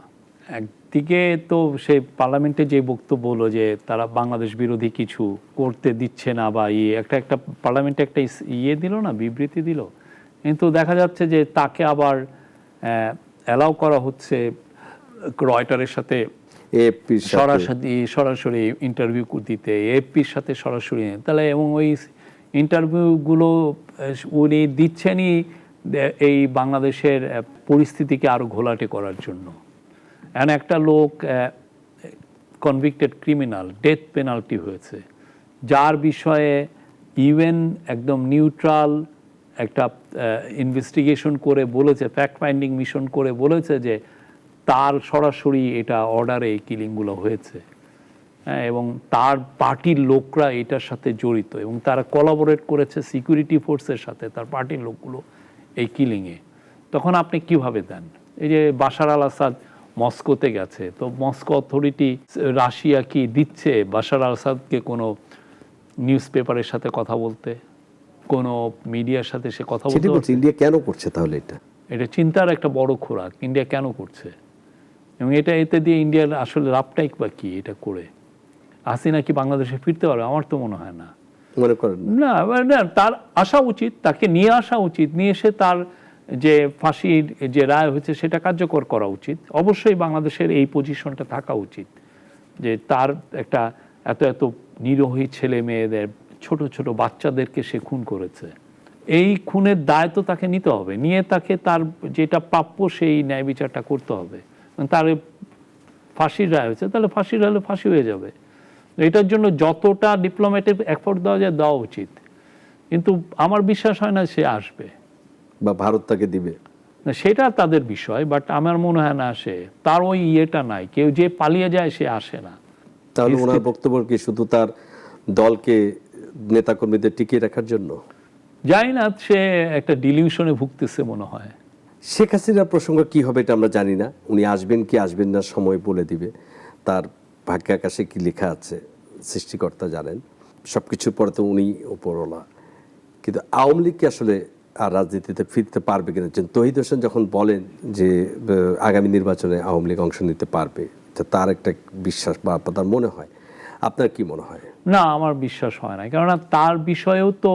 একদিকে তো সে পার্লামেন্টে যে বক্তব্য হলো যে তারা বাংলাদেশ বিরোধী কিছু করতে দিচ্ছে না, বা একটা পার্লামেন্টে একটা দিল না, বিবৃতি দিল, কিন্তু দেখা যাচ্ছে যে তাকে আবার অ্যালাউ করা হচ্ছে রয়টারের সাথে সরাসরি ইন্টারভিউ দিতে, এএফপির সাথে সরাসরি। তাহলে এবং ওই ইন্টারভিউগুলো উনি দিচ্ছেনই এই বাংলাদেশের পরিস্থিতিকে আরো ঘোলাটে করার জন্য। এখন একটা লোক কনভিক্টেড ক্রিমিনাল, ডেথ পেনাল্টি হয়েছে, যার বিষয়ে ইউএন একদম নিউট্রাল একটা ইনভেস্টিগেশন করে বলেছে, ফ্যাক্ট ফাইন্ডিং মিশন করে বলেছে যে তার সরাসরি এটা অর্ডারে এই কিলিংগুলো হয়েছে, হ্যাঁ, এবং তার পার্টির লোকরা এটার সাথে জড়িত, এবং তারা কোলাবোরেট করেছে সিকিউরিটি ফোর্সের সাথে তার পার্টির লোকগুলো এই কিলিংয়ে। তখন আপনি কিভাবে দেন? এই যে বাশার আল আসাদ মস্কোতে গেছে, তো মস্কো অথরিটি, রাশিয়া কি দিচ্ছে বাশার আল আসাদকে কোনো নিউজ পেপারের সাথে কথা বলতে, কোনো মিডিয়ার সাথে সে কথা বলতে? ইন্ডিয়া কেন করছে তাহলে এটা চিন্তার একটা বড় খোরাক। ইন্ডিয়া কেন করছে, এবং এতে দিয়ে ইন্ডিয়ার আসলে লাভটাই বা কি এটা করে? হাসিনা কি বাংলাদেশে ফিরতে পারবে? আমার তো মনে হয় না। মনে করেন না, তার আসা উচিত, তাকে নিয়ে আসা উচিত, নিয়ে এসে তার যে ফাঁসির যে রায় হয়েছে সেটা কার্যকর করা উচিত। অবশ্যই বাংলাদেশের এই পজিশনটা থাকা উচিত যে তার একটা এত নিরীহ ছেলে মেয়েদের, ছোট ছোট বাচ্চাদেরকে সে খুন করেছে, এই খুনের দায় তো তাকে নিতে হবে, নিয়ে তাকে তার যেটা প্রাপ্য সেই ন্যায় বিচারটা করতে হবে। তার ফাঁসির রায় হয়েছে, তাহলে ফাঁসির রায় হলে ফাঁসি হয়ে যাবে। এটার জন্য যতটা ডিপ্লোম্যাটিক এফোর্ট দেওয়া যায় দেওয়া উচিত, কিন্তু আমার বিশ্বাস হয় না সে আসবে বা ভারত তাকে দিবে। না, সেটা তাদের বিষয়, বাট আমার মনে হয় না সে, তার ওই ইয়েটা নাই, কেউ যে পালিয়ে যায় সে আসে না। তাহলে ওনার বক্তব্য কি শুধু তার দলকে নেতাকর্মীদের টিকিয়ে রাখার জন্য? জানি না, সে একটা ডিলিউশনে ভুগতেছে মনে হয়। শেখ হাসিনার প্রসঙ্গ কি হবে এটা আমরা জানি না, উনি আসবেন কি আসবেন না সময় বলে দিবে, তার ভাগ্য আকাশে কি লেখা আছে সৃষ্টিকর্তা জানেন, সবকিছুর পরে তো উনি উপরওয়ালা। কিন্তু আওয়ামী লীগ কি আসলে আর রাজনীতিতে ফিরতে পারবে কিনা? তৌহিদ হোসেন যখন বলেন যে আগামী নির্বাচনে আওয়ামী লীগ অংশ নিতে পারবে, তো তার একটা বিশ্বাস বা তার মনে হয়, আপনার কি মনে হয়? না, আমার বিশ্বাস হয় না, কেননা তার বিষয়েও তো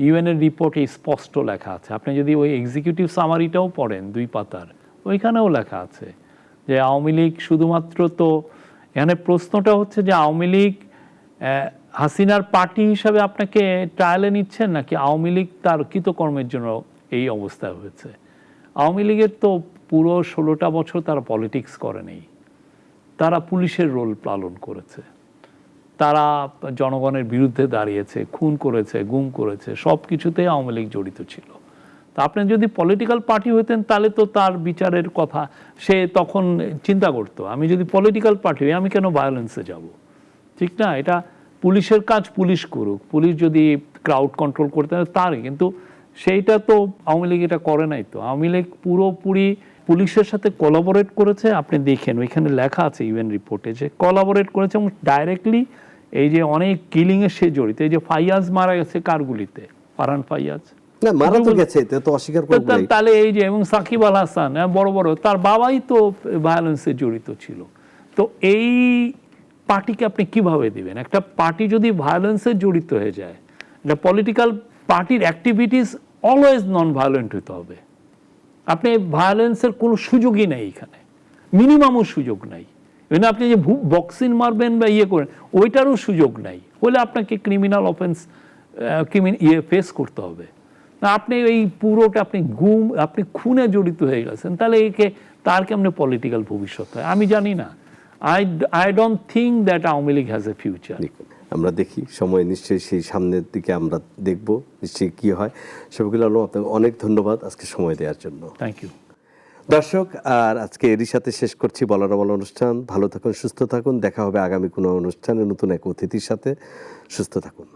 ইউএনের রিপোর্টে স্পষ্ট লেখা আছে। আপনি যদি ওই এক্সিকিউটিভ সামারিটাও পড়েন 2 পাতার, ওইখানেও লেখা আছে যে আওয়ামী লীগ শুধুমাত্র, তো এখানে প্রশ্নটা হচ্ছে যে আওয়ামী লীগ হাসিনার পার্টি হিসাবে আপনাকে ট্রায়ালে নিচ্ছেন, নাকি আওয়ামী লীগ তার কৃতকর্মের জন্য এই অবস্থা হয়েছে। আওয়ামী লীগের তো পুরো 16টা বছর তারা পলিটিক্স করে নেই, তারা পুলিশের রোল পালন করেছে, তারা জনগণের বিরুদ্ধে দাঁড়িয়েছে, খুন করেছে, গুম করেছে, সব কিছুতেই আওয়ামী লীগ জড়িত ছিল। তা আপনি যদি পলিটিক্যাল পার্টি হতেন তাহলে তো তার বিচারের কথা সে তখন চিন্তা করতো, আমি যদি পলিটিক্যাল পার্টি হই আমি কেন ভায়োলেন্সে যাব, ঠিক না? এটা পুলিশের কাজ, পুলিশ করুক, পুলিশ যদি ক্রাউড কন্ট্রোল করতে তার, কিন্তু সেইটা তো আওয়ামী লীগ এটা করে নাই। তো আওয়ামী লীগ পুরোপুরি পুলিশের সাথে কোলাবোরেট করেছে। আপনি দেখেন ওইখানে লেখা আছে ইউএন রিপোর্টে যে কোলাবোরেট করেছে, এবং ডাইরেক্টলি এই যে অনেক কিলিংয়ে সে জড়িত। এই যে ফাইয়াজ মারা গেছে কার গুলিতে? ফারহান ফাইয়াজ না, মারা তো গেছে, এটা তো অস্বীকার করব না। তাহলে এই যে, এবং সাকিব আল হাসান বড় বড়, তার বাবাই তো ভায়োলেন্সে জড়িত ছিল। তো এই পার্টিকে আপনি কিভাবে দিবেন? একটা পার্টি যদি ভায়োলেন্সে জড়িত হয়ে যায়, একটা পলিটিক্যাল পার্টির অ্যাক্টিভিটিস অলওয়েজ নন ভায়োলেন্ট হতে হবে। আপনি ভায়োলেন্সের কোনো সুযোগই নেই এখানে, মিনিমামও সুযোগ নাই। এখানে আপনি যে বক্সিং মারবেন বা ইয়ে করেন ওইটারও সুযোগ নাই, হলে আপনাকে ক্রিমিনাল অফেন্স ফেস করতে হবে। না, আপনি এই পুরোটা আপনি খুনে জড়িত হয়ে গেছেন, তাহলে তার কেমনে পলিটিক্যাল ভবিষ্যৎ হয় আমি জানি না। I don't think that Awami League has a future. আমরা দেখি, সময় নিশ্চয়ই সেই সামনের দিকে আমরা দেখব নিশ্চয়ই কি হয়। শফিকুল আলম, আপনাকে অনেক ধন্যবাদ আজকে সময় দেওয়ার জন্য। থ্যাংক ইউ দর্শক, আর আজকে এরই সাথে শেষ করছি বলার বলা অনুষ্ঠান। ভালো থাকুন, সুস্থ থাকুন, দেখা হবে আগামী কোনো অনুষ্ঠানে নতুন এক অতিথির সাথে। সুস্থ থাকুন।